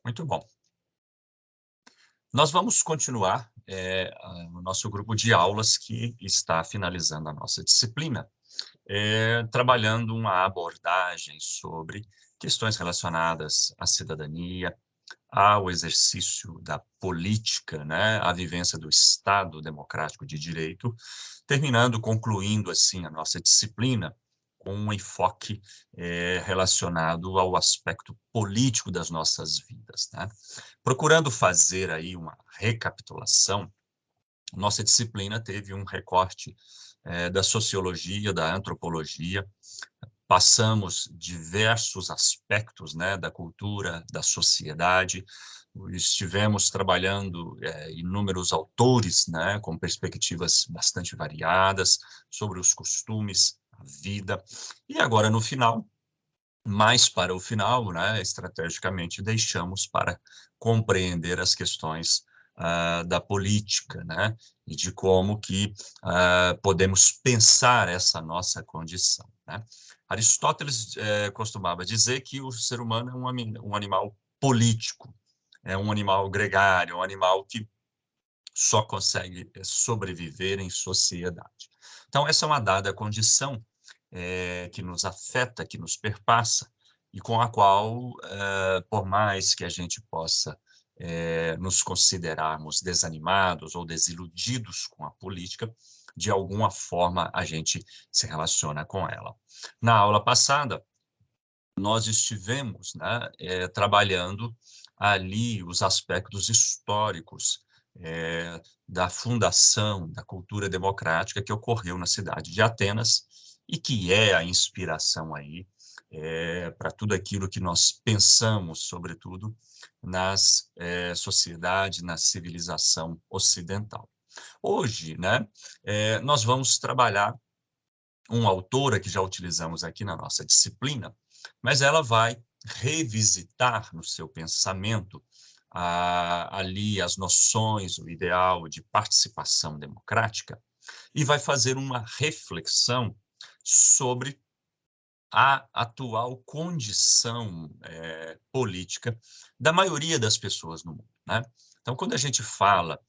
Muito bom. Nós vamos continuar, o nosso grupo de aulas que está finalizando a nossa disciplina, trabalhando uma abordagem sobre questões relacionadas à cidadania, ao exercício da política, né, à vivência do Estado democrático de direito, concluindo, assim, a nossa disciplina com um enfoque, relacionado ao aspecto político das nossas vidas, né. Procurando fazer aí uma recapitulação, nossa disciplina teve um recorte, da sociologia, da antropologia, passamos diversos aspectos, né, da cultura, da sociedade, estivemos trabalhando, inúmeros autores, né, com perspectivas bastante variadas sobre os costumes, a vida. E agora no final, mais para o final, né, estrategicamente deixamos para compreender as questões, da política, né, e de como que, podemos pensar essa nossa condição, né. Aristóteles, costumava dizer que o ser humano é um animal político, é um animal gregário, um animal que só consegue, sobreviver em sociedade. Então essa é uma dada condição, que nos afeta, que nos perpassa, e com a qual, por mais que a gente possa, nos considerarmos desanimados ou desiludidos com a política, de alguma forma a gente se relaciona com ela. Na aula passada, nós estivemos, né, trabalhando ali os aspectos históricos, da fundação da cultura democrática que ocorreu na cidade de Atenas e que é a inspiração aí, para tudo aquilo que nós pensamos, sobretudo, nas, sociedade, na civilização ocidental. Hoje, né, nós vamos trabalhar uma autora que já utilizamos aqui na nossa disciplina, mas ela vai revisitar no seu pensamento ali as noções, o ideal de participação democrática, e vai fazer uma reflexão sobre a atual condição política da maioria das pessoas no mundo, né. Então, quando a gente fala,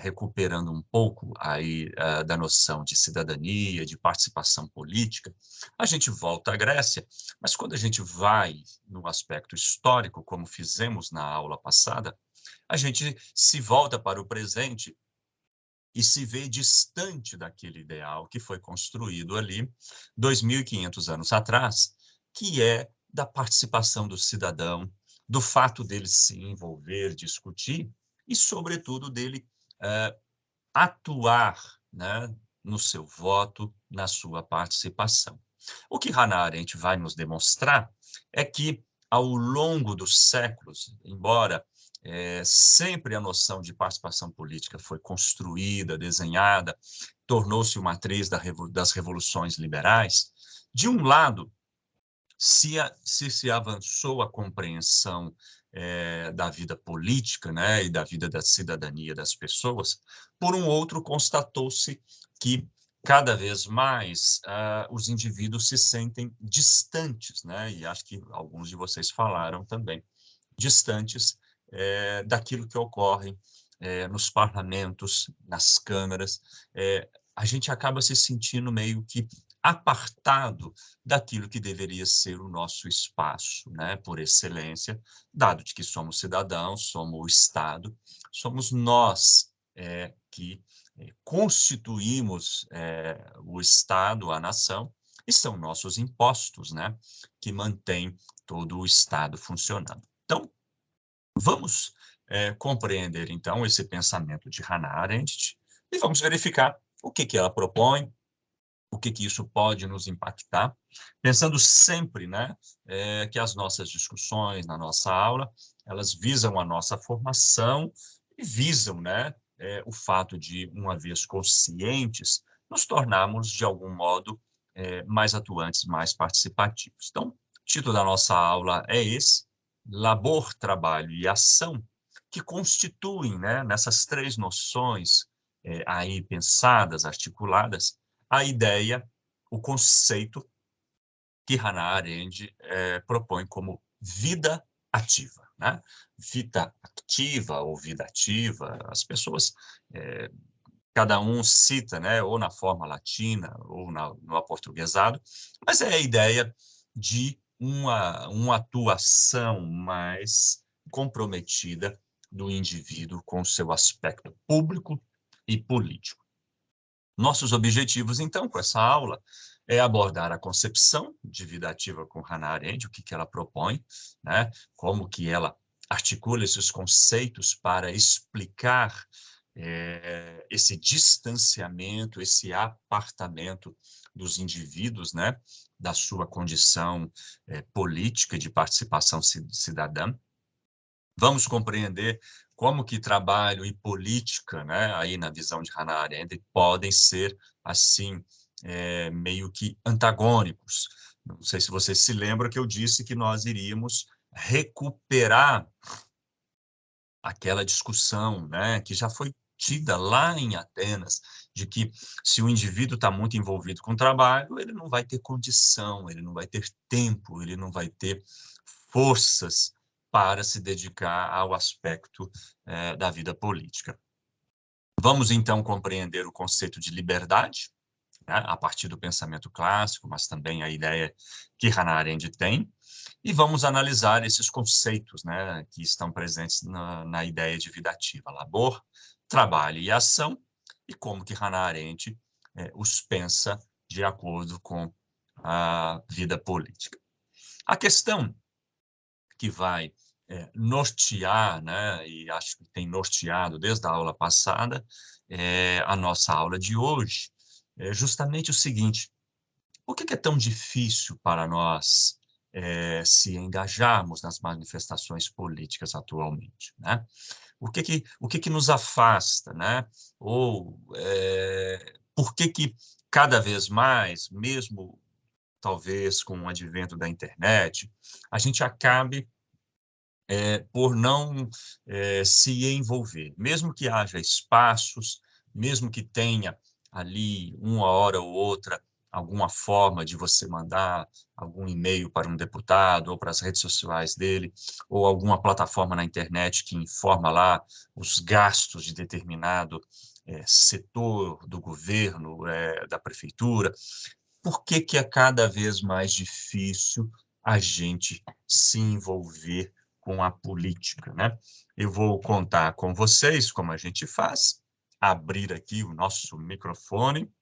recuperando um pouco aí, da noção de cidadania, de participação política, a gente volta à Grécia, mas quando a gente vai no aspecto histórico, como fizemos na aula passada, a gente se volta para o presente e se vê distante daquele ideal que foi construído ali 2.500 anos atrás, que é da participação do cidadão, do fato dele se envolver, discutir e, sobretudo, dele, eh, atuar, né, no seu voto, na sua participação. O que Hannah Arendt vai nos demonstrar é que, ao longo dos séculos, embora sempre a noção de participação política foi construída, desenhada, tornou-se uma matriz das revoluções liberais, de um lado, se avançou a compreensão da vida política, né, e da vida da cidadania das pessoas, por um outro, constatou-se que cada vez mais os indivíduos se sentem distantes, né, e acho que alguns de vocês falaram também, distantes daquilo que ocorre nos parlamentos, nas câmaras. A gente acaba se sentindo meio que apartado daquilo que deveria ser o nosso espaço, né, por excelência, dado de que somos cidadãos, somos o Estado, somos nós que constituímos o Estado, a nação, e são nossos impostos, né, que mantêm todo o Estado funcionando. Então, vamos compreender, então, esse pensamento de Hannah Arendt e vamos verificar o que que ela propõe, o que que isso pode nos impactar, pensando sempre, né, que as nossas discussões na nossa aula, elas visam a nossa formação e visam, né, o fato de, uma vez conscientes, nos tornarmos, de algum modo, mais atuantes, mais participativos. Então, o título da nossa aula é esse: Labor, Trabalho e Ação, que constituem, né, nessas três noções aí pensadas, articuladas, a ideia, o conceito que Hannah Arendt propõe como vida ativa. né? Vida ativa ou vida ativa, as pessoas, cada um cita, né, ou na forma latina ou no aportuguesado, mas é a ideia de uma atuação mais comprometida do indivíduo com seu aspecto público e político. Nossos objetivos, então, com essa aula, é abordar a concepção de vida ativa com Hannah Arendt, o que ela propõe, né? Como que ela articula esses conceitos para explicar esse distanciamento, esse apartamento dos indivíduos, né? Da sua condição política de participação cidadã. Vamos compreender como que trabalho e política, né, aí na visão de Hannah Arendt, podem ser, assim, meio que antagônicos. Não sei se você se lembra que eu disse que nós iríamos recuperar aquela discussão, né, que já foi tida lá em Atenas, de que se o indivíduo está muito envolvido com o trabalho, ele não vai ter condição, ele não vai ter tempo, ele não vai ter forças para se dedicar ao aspecto da vida política. Vamos, então, compreender o conceito de liberdade, né, a partir do pensamento clássico, mas também a ideia que Hannah Arendt tem, e vamos analisar esses conceitos, né, que estão presentes na ideia de vida ativa, labor, trabalho e ação, e como que Hannah Arendt os pensa de acordo com a vida política. A questão que vai nortear, né, e acho que tem norteado desde a aula passada, a nossa aula de hoje, é justamente o seguinte: por que é tão difícil para nós se engajarmos nas manifestações políticas atualmente, né? O que nos afasta, né? Ou por que cada vez mais, mesmo talvez com o advento da internet, a gente acabe por não se envolver, mesmo que haja espaços, mesmo que tenha ali uma hora ou outra alguma forma de você mandar algum e-mail para um deputado ou para as redes sociais dele, ou alguma plataforma na internet que informa lá os gastos de determinado setor do governo, da prefeitura. Por que é cada vez mais difícil a gente se envolver com a política, né? Eu vou contar com vocês como a gente faz, abrir aqui o nosso microfone,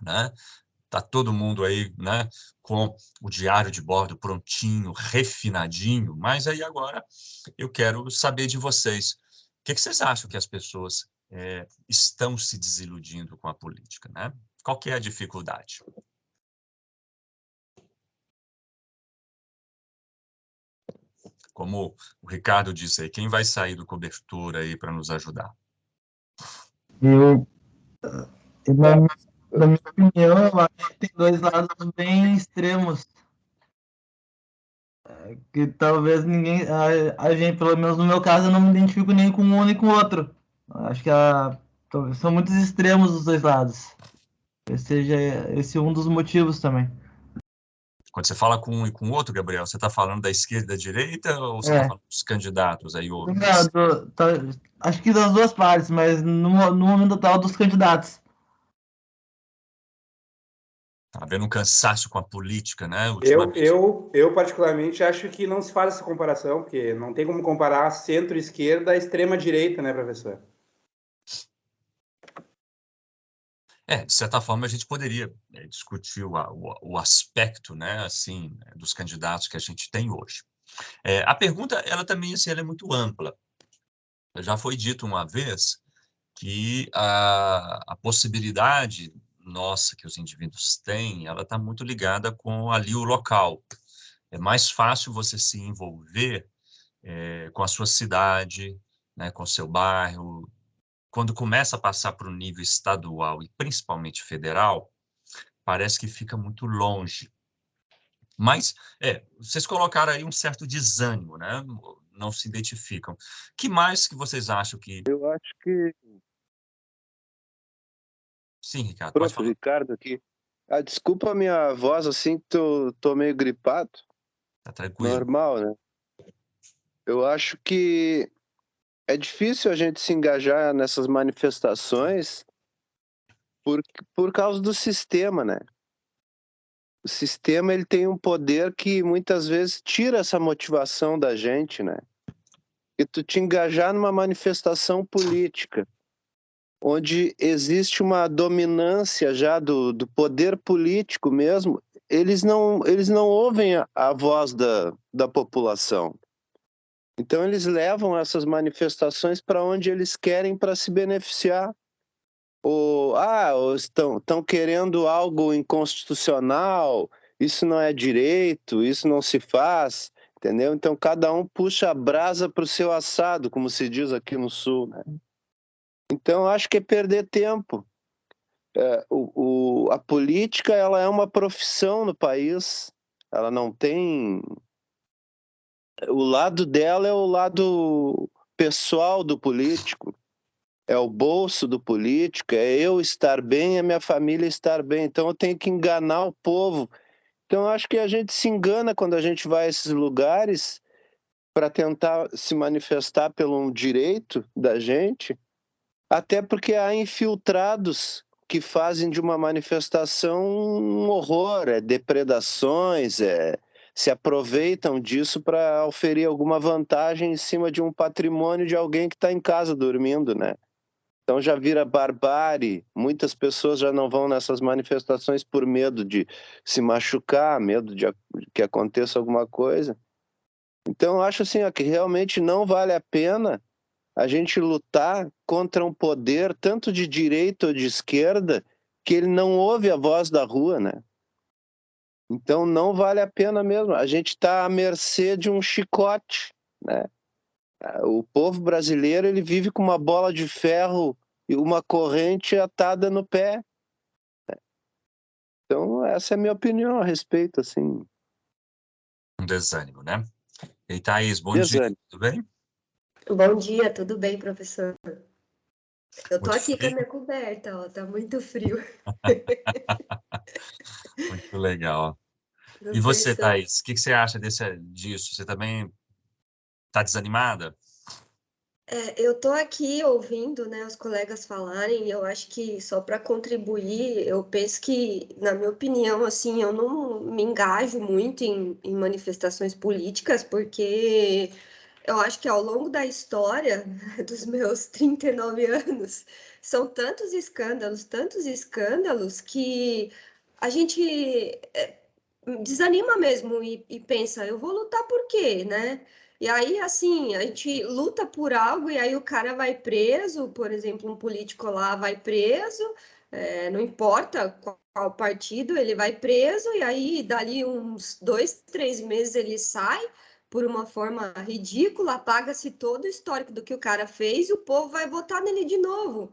né? Tá todo mundo aí, né, com o diário de bordo prontinho, refinadinho, mas aí agora eu quero saber de vocês. O que vocês acham que as pessoas estão se desiludindo com a política, né? Qual que é a dificuldade? Como o Ricardo disse aí, quem vai sair do cobertor aí para nos ajudar? Eu, na minha opinião, eu acho que tem dois lados bem extremos, que talvez ninguém, a gente, pelo menos no meu caso, eu não me identifico nem com um nem com o outro. Acho que talvez são muitos extremos dos dois lados. Esse seja esse um dos motivos também. Quando você fala com um e com o outro, Gabriel, você está falando da esquerda e da direita ou você está É, falando dos candidatos aí? não, acho que das duas partes, mas no momento atual dos candidatos. Está havendo um cansaço com a política, né, Eu, ultimamente. eu, eu particularmente acho que não se faz essa comparação, porque não tem como comparar centro-esquerda à extrema-direita, né, professor? De certa forma, a gente poderia discutir o aspecto, né, assim, dos candidatos que a gente tem hoje. A pergunta, ela também, assim, ela é muito ampla. Já foi dito uma vez que a possibilidade nossa que os indivíduos têm, ela está muito ligada com ali o local. É mais fácil você se envolver com a sua cidade, né, com o seu bairro. Quando começa a passar para o nível estadual e principalmente federal, parece que fica muito longe. Mas, vocês colocaram aí um certo desânimo, né? Não se identificam. Que mais que vocês acham que... Eu acho que, Sim, Ricardo, pode prof, falar. Ricardo aqui. Ah, desculpa a minha voz, assim, tô meio gripado. Tá tranquilo. Normal, né? Eu acho que é difícil a gente se engajar nessas manifestações por, por causa do sistema, né? O sistema ele tem um poder que muitas vezes tira essa motivação da gente, né? E tu te engajar numa manifestação política, onde existe uma dominância já do poder político mesmo, eles não ouvem a voz da população. Então eles levam essas manifestações para onde eles querem para se beneficiar. Ou estão querendo algo inconstitucional, isso não é direito, isso não se faz, entendeu? Então cada um puxa a brasa para o seu assado, como se diz aqui no Sul, né? Então acho que é perder tempo. A política ela é uma profissão no país, ela não tem... O lado dela é o lado pessoal do político. É o bolso do político, é eu estar bem, é minha família estar bem. Então eu tenho que enganar o povo. Então eu acho que a gente se engana quando a gente vai a esses lugares para tentar se manifestar pelo um direito da gente, até porque há infiltrados que fazem de uma manifestação um horror, depredações, se aproveitam disso para oferir alguma vantagem em cima de um patrimônio de alguém que está em casa dormindo, né? Então já vira barbárie. Muitas pessoas já não vão nessas manifestações por medo de se machucar, medo de que aconteça alguma coisa. Então eu acho assim, ó, que realmente não vale a pena a gente lutar contra um poder, tanto de direita ou de esquerda, que ele não ouve a voz da rua, né? Então não vale a pena mesmo. A gente está à mercê de um chicote, né? O povo brasileiro ele vive com uma bola de ferro e uma corrente atada no pé. Então, essa é a minha opinião a respeito, assim. Um desânimo, né? E aí, Thaís, bom dia, Desânimo. tudo bem? Bom dia, tudo bem, professor? Eu tô Muito aqui com a frio? minha coberta, ó, tá muito frio. Muito legal. E você, Professor, Thaís, o que você acha disso? Você também está desanimada? eu tô aqui ouvindo, né, os colegas falarem, e eu acho que só para contribuir, eu penso que, na minha opinião, assim, eu não me engajo muito em manifestações políticas, porque eu acho que ao longo da história dos meus 39 anos, são tantos escândalos, que a gente desanima mesmo e pensa, eu vou lutar por quê, né? E aí, assim, a gente luta por algo e aí o cara vai preso, por exemplo, um político lá vai preso, não importa qual partido, ele vai preso e aí dali uns 2, 3 meses ele sai por uma forma ridícula, apaga-se todo o histórico do que o cara fez e o povo vai votar nele de novo.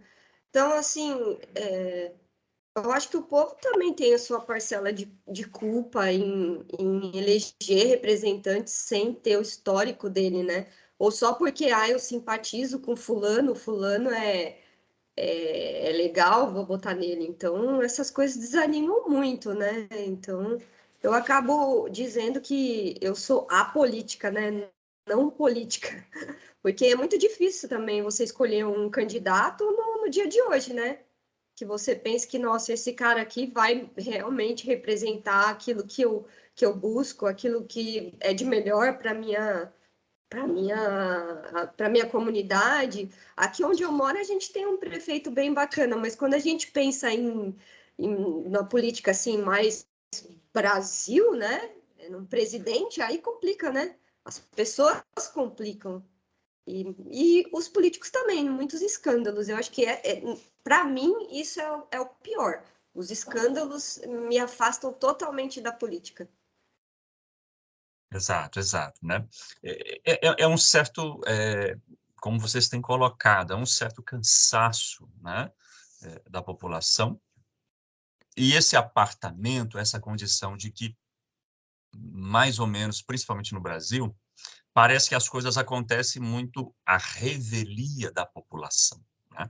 Então, assim, eu acho que o povo também tem a sua parcela de culpa em eleger representantes sem ter o histórico dele, né? Ou só porque, eu simpatizo com fulano, fulano é legal, vou votar nele. Então, essas coisas desanimam muito, né? Então, eu acabo dizendo que eu sou apolítica, né? Não política. Porque é muito difícil também você escolher um candidato no dia de hoje, né? Que você pense que, nossa, esse cara aqui vai realmente representar aquilo que eu busco, aquilo que é de melhor para minha comunidade. Aqui onde eu moro, a gente tem um prefeito bem bacana, mas quando a gente pensa na política assim, mais Brasil, né? Num presidente, aí complica, né? As pessoas complicam. E os políticos também, muitos escândalos. Eu acho que para mim, isso é o pior. Os escândalos me afastam totalmente da política. Exato, exato, né? É um certo, como vocês têm colocado, é um certo cansaço, né, da população. E esse apartamento, essa condição de que, mais ou menos, principalmente no Brasil, parece que as coisas acontecem muito à revelia da população, né?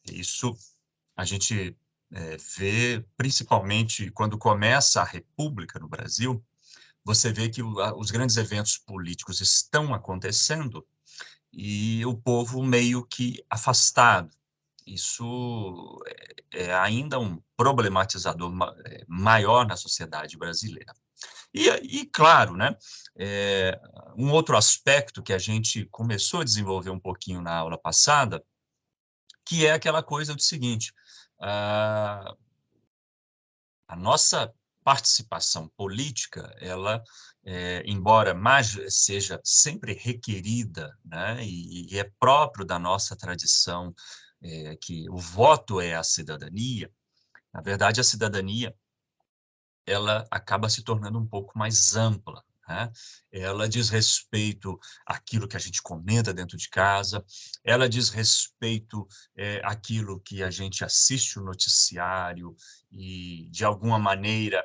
Isso a gente vê principalmente quando começa a República no Brasil, você vê que os grandes eventos políticos estão acontecendo e o povo meio que afastado. Isso é ainda um problematizador maior na sociedade brasileira. E claro, né, um outro aspecto que a gente começou a desenvolver um pouquinho na aula passada, que é aquela coisa do seguinte, a nossa participação política, ela, embora seja sempre requerida, né, e é próprio da nossa tradição, que o voto é a cidadania, na verdade, a cidadania ela acaba se tornando um pouco mais ampla, né? Ela diz respeito àquilo que a gente comenta dentro de casa, ela diz respeito àquilo que a gente assiste o noticiário e, de alguma maneira,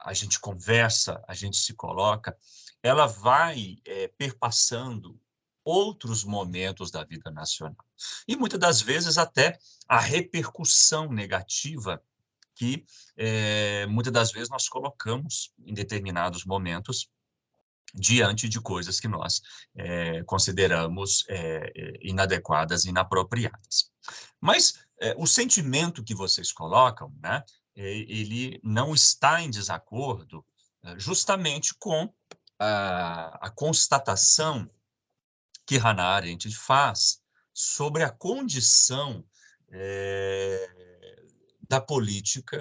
a gente conversa, a gente se coloca, ela vai perpassando outros momentos da vida nacional. E, muitas das vezes, até a repercussão negativa que muitas das vezes nós colocamos em determinados momentos diante de coisas que nós consideramos inadequadas e inapropriadas. Mas o sentimento que vocês colocam, né, ele não está em desacordo justamente com a constatação que Hannah Arendt faz sobre a condição da política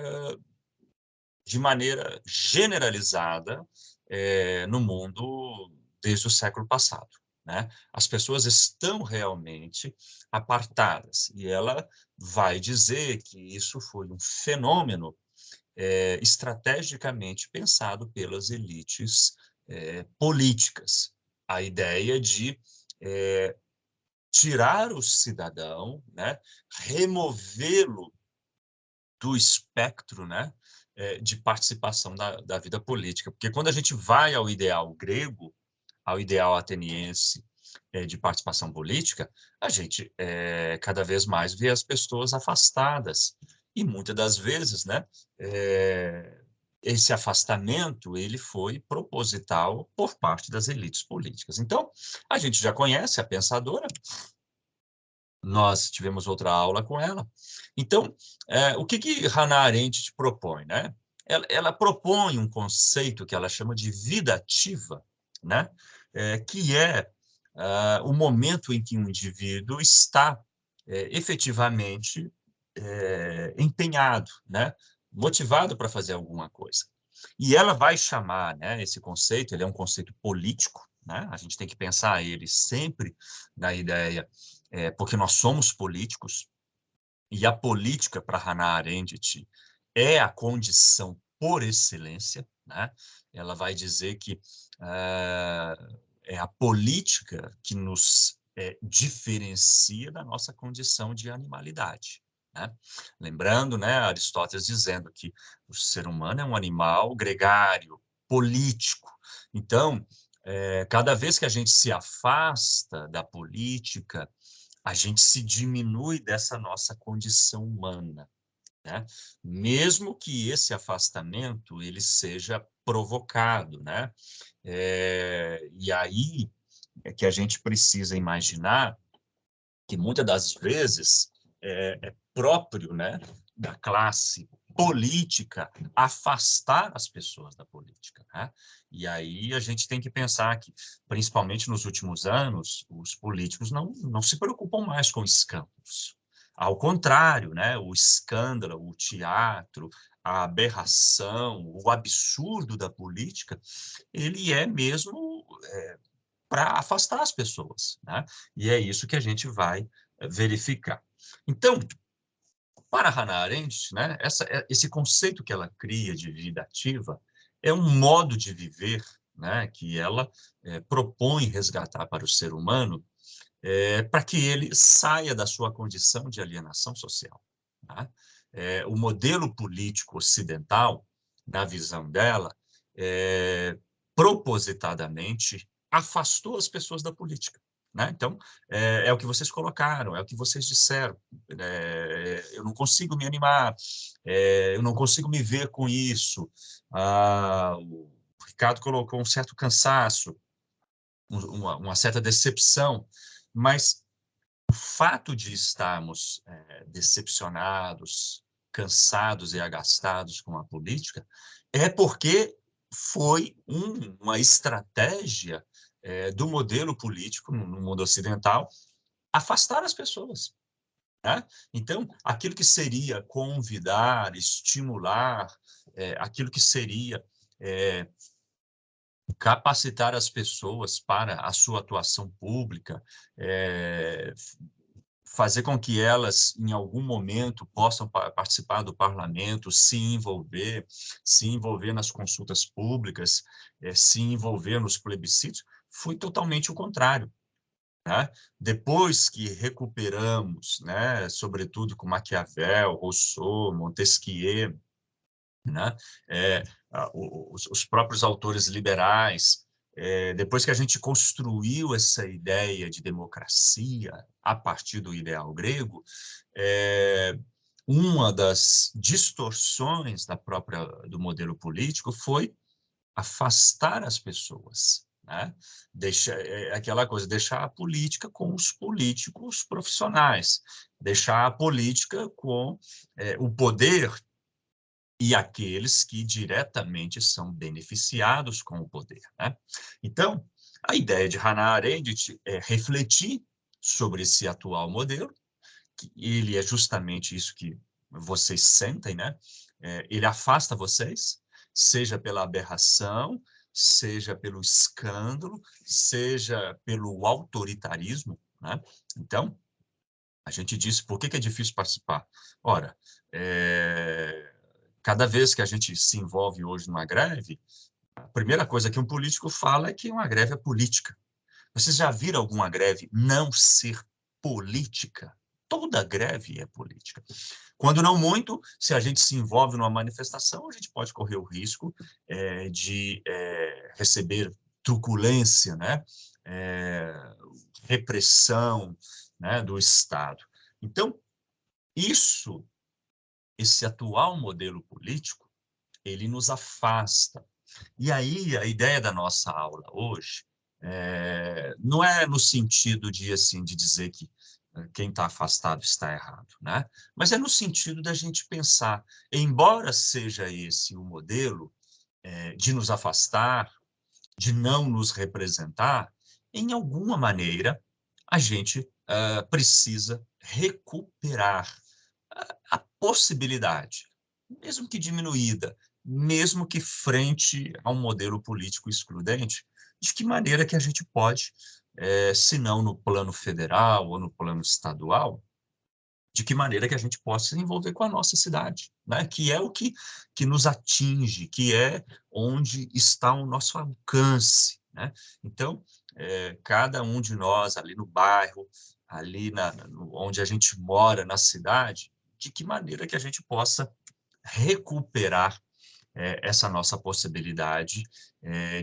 de maneira generalizada no mundo desde o século passado, né? As pessoas estão realmente apartadas e ela vai dizer que isso foi um fenômeno estrategicamente pensado pelas elites políticas. A ideia de tirar o cidadão, né? Removê-lo do espectro, né, de participação da vida política. Porque quando a gente vai ao ideal grego, ao ideal ateniense de participação política, a gente cada vez mais vê as pessoas afastadas. E muitas das vezes, né, esse afastamento ele foi proposital por parte das elites políticas. Então, a gente já conhece a pensadora, nós tivemos outra aula com ela. Então, o que Hannah Arendt propõe, né? Ela propõe um conceito que ela chama de vida ativa, né? Que é o momento em que um indivíduo está efetivamente empenhado, né? Motivado para fazer alguma coisa. E ela vai chamar, né, esse conceito, ele é um conceito político, né? A gente tem que pensar ele sempre na ideia porque nós somos políticos, e a política, para Hannah Arendt, é a condição por excelência, né? Ela vai dizer que é a política que nos diferencia da nossa condição de animalidade, né? Lembrando, né, Aristóteles dizendo que o ser humano é um animal gregário, político. Então, cada vez que a gente se afasta da política, a gente se diminui dessa nossa condição humana, né? Mesmo que esse afastamento ele seja provocado, né? E aí é que a gente precisa imaginar que muitas das vezes é próprio, né, da classe política afastar as pessoas da política, né? E aí a gente tem que pensar que, principalmente nos últimos anos, os políticos não se preocupam mais com escândalos. Ao contrário, né, o escândalo, o teatro, a aberração, o absurdo da política, ele é mesmo para afastar as pessoas, né? E é isso que a gente vai verificar. Então, para Hannah Arendt, né, esse conceito que ela cria de vida ativa é um modo de viver, né, que ela propõe resgatar para o ser humano para que ele saia da sua condição de alienação social. Tá? O modelo político ocidental, na visão dela, propositadamente afastou as pessoas da política. Né? Então, é o que vocês colocaram, é o que vocês disseram. Eu não consigo me animar, eu não consigo me ver com isso. O Ricardo colocou um certo cansaço, uma certa decepção, mas o fato de estarmos decepcionados, cansados e agastados com a política é porque foi uma estratégia do modelo político no mundo ocidental afastar as pessoas, né? Então, aquilo que seria convidar, estimular, aquilo que seria capacitar as pessoas para a sua atuação pública, fazer com que elas, em algum momento, possam participar do parlamento, se envolver nas consultas públicas, se envolver nos plebiscitos, foi totalmente o contrário, né? Depois que recuperamos, né, sobretudo com Maquiavel, Rousseau, Montesquieu, né, os próprios autores liberais, depois que a gente construiu essa ideia de democracia a partir do ideal grego, uma das distorções do modelo político foi afastar as pessoas, né? Aquela coisa, deixar a política com os políticos profissionais, deixar a política com o poder e aqueles que diretamente são beneficiados com o poder, né? Então, a ideia de Hannah Arendt é refletir sobre esse atual modelo, que ele é justamente isso que vocês sentem, né? Ele afasta vocês, seja pela aberração, seja pelo escândalo, seja pelo autoritarismo, né? Então, a gente disse, por que é difícil participar? Ora, cada vez que a gente se envolve hoje numa greve, a primeira coisa que um político fala é que uma greve é política. Vocês já viram alguma greve não ser política? Toda greve é política. Quando não muito, se a gente se envolve numa manifestação, a gente pode correr o risco de receber truculência, né? Repressão, né, do Estado. Então, esse atual modelo político, ele nos afasta. E aí, a ideia da nossa aula hoje não é no sentido de dizer que quem está afastado está errado, né? Mas é no sentido da gente pensar, embora seja esse o modelo de nos afastar, de não nos representar, em alguma maneira a gente precisa recuperar a possibilidade, mesmo que diminuída, mesmo que frente a um modelo político excludente, de que maneira que a gente pode, se não no plano federal ou no plano estadual, de que maneira que a gente possa se envolver com a nossa cidade, né? Que é o que nos atinge, que é onde está o nosso alcance, né? Então, cada um de nós ali no bairro, ali onde a gente mora, na cidade, de que maneira que a gente possa recuperar essa nossa possibilidade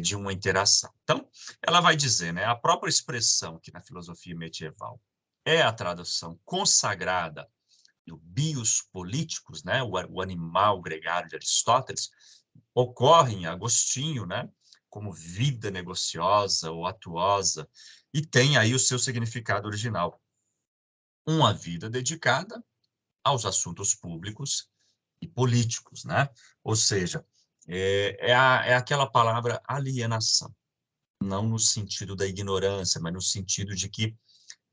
de uma interação. Então, ela vai dizer, né, a própria expressão que na filosofia medieval é a tradução consagrada do bios politicus, né, o animal gregário de Aristóteles, ocorre em Agostinho, né, como vida negociosa ou atuosa, e tem aí o seu significado original. Uma vida dedicada aos assuntos públicos e políticos, né? Ou seja, é aquela palavra alienação, não no sentido da ignorância, mas no sentido de que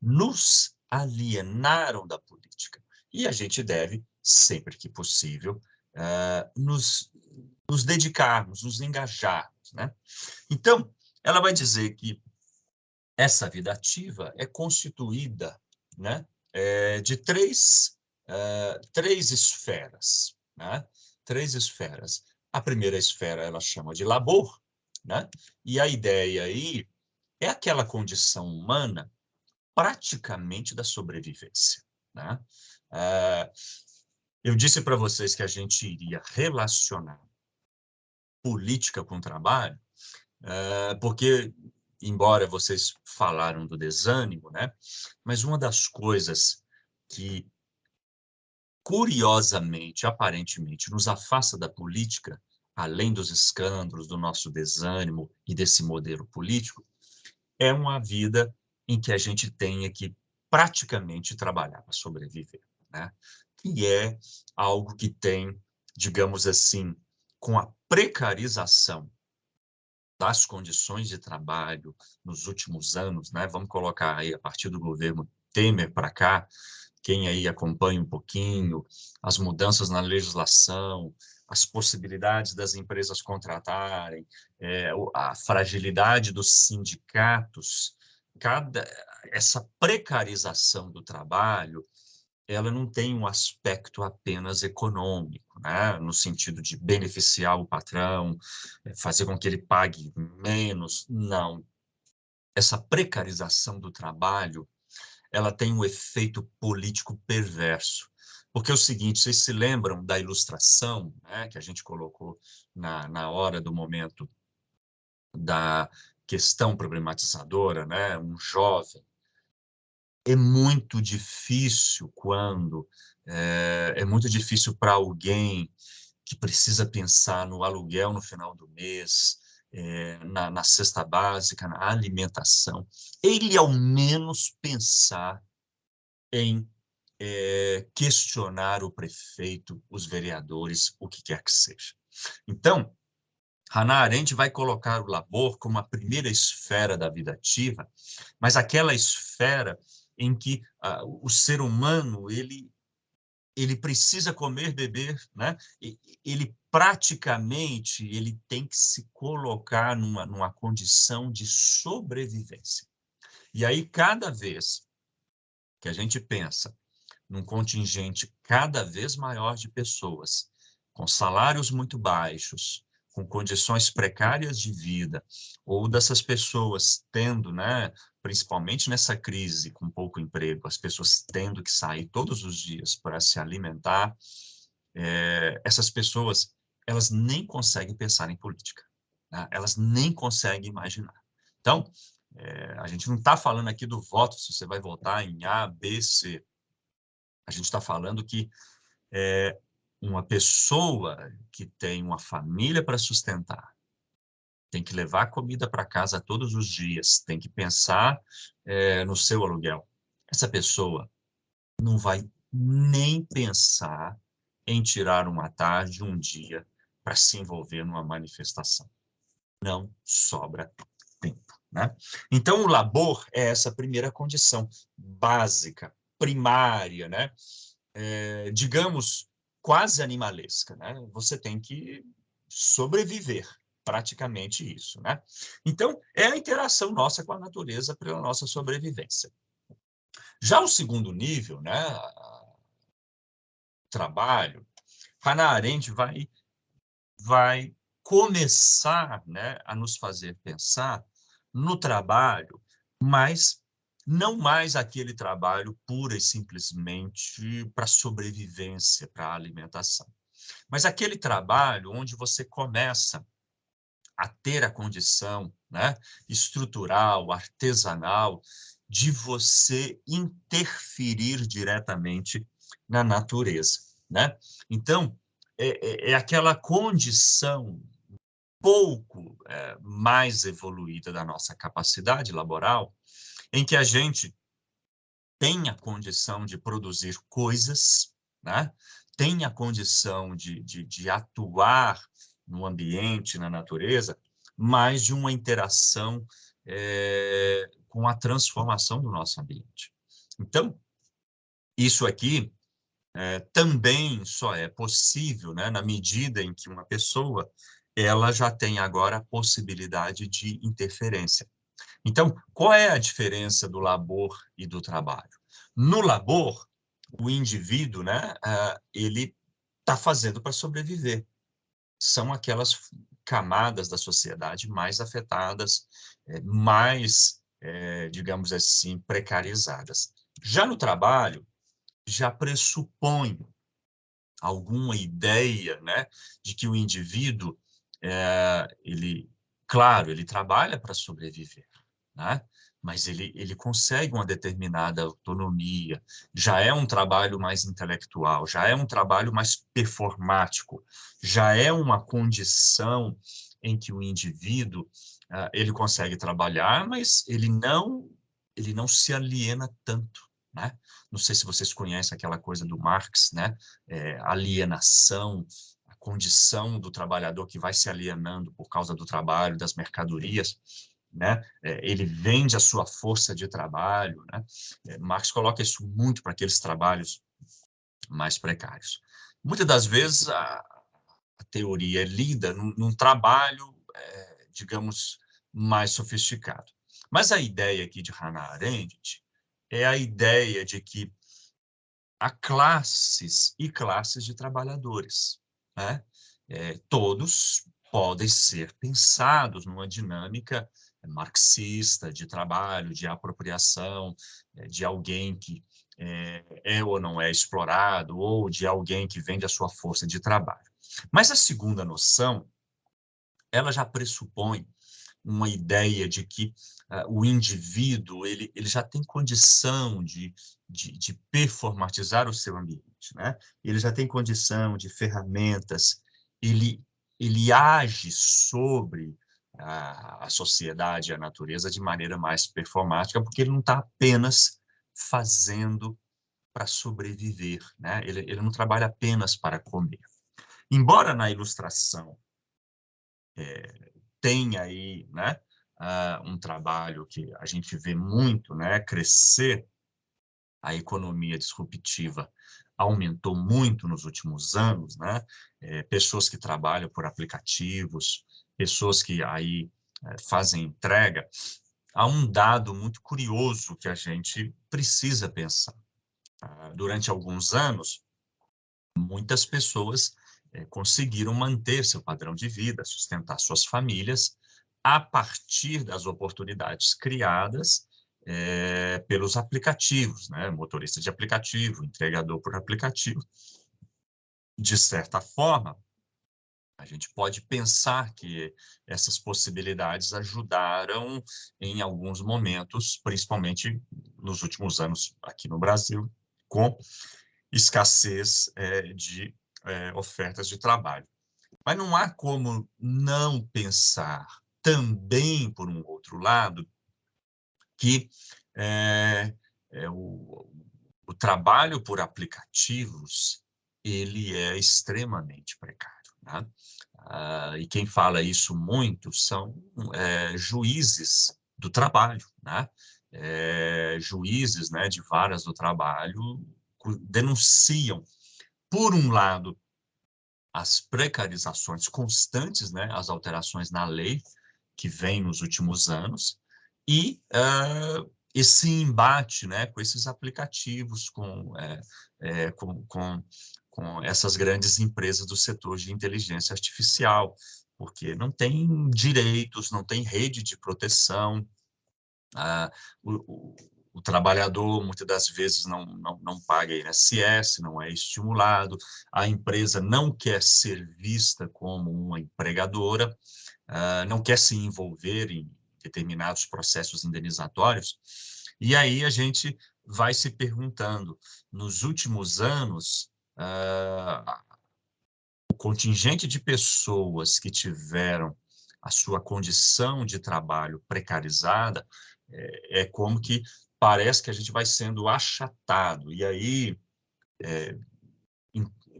nos alienaram da política. E a gente deve, sempre que possível, nos dedicarmos, nos engajarmos, né? Então, ela vai dizer que essa vida ativa é constituída, né, de três esferas, né? Três esferas. A primeira esfera ela chama de labor, né? E a ideia aí é aquela condição humana praticamente da sobrevivência, né? Eu disse para vocês que a gente iria relacionar política com trabalho, porque, embora vocês falaram do desânimo, né? Mas uma das coisas que curiosamente, aparentemente, nos afasta da política, além dos escândalos, do nosso desânimo e desse modelo político, é uma vida em que a gente tenha que praticamente trabalhar para sobreviver, né? E é algo que tem, digamos assim, com a precarização das condições de trabalho nos últimos anos, né? Vamos colocar aí a partir do governo Temer para cá, quem aí acompanha um pouquinho, as mudanças na legislação, as possibilidades das empresas contratarem, a fragilidade dos sindicatos, essa precarização do trabalho, ela não tem um aspecto apenas econômico, né? No sentido de beneficiar o patrão, fazer com que ele pague menos, não. Essa precarização do trabalho, ela tem um efeito político perverso. Porque é o seguinte, vocês se lembram da ilustração, né, que a gente colocou na hora do momento da questão problematizadora, né? Um jovem. É muito difícil é muito difícil para alguém que precisa pensar no aluguel no final do mês, na cesta básica, na alimentação, ele ao menos pensar em questionar o prefeito, os vereadores, o que quer que seja. Então, Hannah Arendt vai colocar o labor como a primeira esfera da vida ativa, mas aquela esfera em que o ser humano ele precisa comer, beber, né? Ele praticamente ele tem que se colocar numa condição de sobrevivência. E aí, cada vez que a gente pensa num contingente cada vez maior de pessoas com salários muito baixos, com condições precárias de vida, ou dessas pessoas tendo, né, principalmente nessa crise com pouco emprego, as pessoas tendo que sair todos os dias para se alimentar, essas pessoas, elas nem conseguem pensar em política, né? Elas nem conseguem imaginar. Então, a gente não está falando aqui do voto, se você vai votar em A, B, C. A gente está falando que uma pessoa que tem uma família para sustentar, tem que levar comida para casa todos os dias, tem que pensar no seu aluguel. Essa pessoa não vai nem pensar em tirar uma tarde, um dia, para se envolver numa manifestação. Não sobra tempo, né? Então, o labor é essa primeira condição básica, primária, né? Digamos, quase animalesca, né? Você tem que sobreviver, praticamente isso, né? Então, é a interação nossa com a natureza pela nossa sobrevivência. Já o segundo nível, né, trabalho, Hannah Arendt vai começar, né, a nos fazer pensar no trabalho, mas não mais aquele trabalho pura e simplesmente para sobrevivência, para alimentação, mas aquele trabalho onde você começa a ter a condição, né, estrutural, artesanal, de você interferir diretamente na natureza, né? Então, é aquela condição pouco mais evoluída da nossa capacidade laboral, em que a gente tem a condição de produzir coisas, né? Tem a condição de atuar no ambiente, na natureza, mas de uma interação com a transformação do nosso ambiente. Então, isso aqui também só é possível, né, na medida em que uma pessoa ela já tem agora a possibilidade de interferência. Então, qual é a diferença do labor e do trabalho? No labor, o indivíduo, né, ele está fazendo para sobreviver. São aquelas camadas da sociedade mais afetadas, mais, digamos assim, precarizadas. Já no trabalho, já pressupõe alguma ideia, né, de que o indivíduo, ele, claro, ele trabalha para sobreviver, né? Mas ele consegue uma determinada autonomia, já é um trabalho mais intelectual, já é um trabalho mais performático, já é uma condição em que o indivíduo ele consegue trabalhar, mas ele não se aliena tanto, né? Não sei se vocês conhecem aquela coisa do Marx, né? Alienação, a condição do trabalhador que vai se alienando por causa do trabalho, das mercadorias, né? Ele vende a sua força de trabalho, né? Marx coloca isso muito para aqueles trabalhos mais precários. Muitas das vezes a teoria é lida num trabalho, digamos, mais sofisticado. Mas a ideia aqui de Hannah Arendt é a ideia de que há classes e classes de trabalhadores, né? Todos podem ser pensados numa dinâmica marxista de trabalho, de apropriação, de alguém que é ou não é explorado, ou de alguém que vende a sua força de trabalho. Mas a segunda noção, ela já pressupõe uma ideia de que o indivíduo ele já tem condição de performatizar o seu ambiente, né? Ele já tem condição de ferramentas, ele age sobre a sociedade e a natureza de maneira mais performática, porque ele não está apenas fazendo para sobreviver, né? Ele não trabalha apenas para comer. Embora na ilustração tenha aí, né, um trabalho que a gente vê muito, né, crescer, a economia disruptiva aumentou muito nos últimos anos, né, pessoas que trabalham por aplicativos, pessoas que aí fazem entrega, há um dado muito curioso que a gente precisa pensar. Durante alguns anos, muitas pessoas conseguiram manter seu padrão de vida, sustentar suas famílias, a partir das oportunidades criadas pelos aplicativos, né? Motorista de aplicativo, entregador por aplicativo. De certa forma, a gente pode pensar que essas possibilidades ajudaram em alguns momentos, principalmente nos últimos anos aqui no Brasil, com escassez de ofertas de trabalho. Mas não há como não pensar também, por um outro lado, que o trabalho por aplicativos ele é extremamente precário, né? E quem fala isso muito são juízes do trabalho, né? Juízes, né, de varas do trabalho denunciam, por um lado, as precarizações constantes, né, as alterações na lei que vem nos últimos anos, e esse embate, né, com esses aplicativos, com essas grandes empresas do setor de inteligência artificial, porque não tem direitos, não tem rede de proteção, o trabalhador, muitas das vezes, não paga INSS, não é estimulado, a empresa não quer ser vista como uma empregadora, não quer se envolver em determinados processos indenizatórios, e aí a gente vai se perguntando, nos últimos anos, o contingente de pessoas que tiveram a sua condição de trabalho precarizada, como que parece que a gente vai sendo achatado. E aí,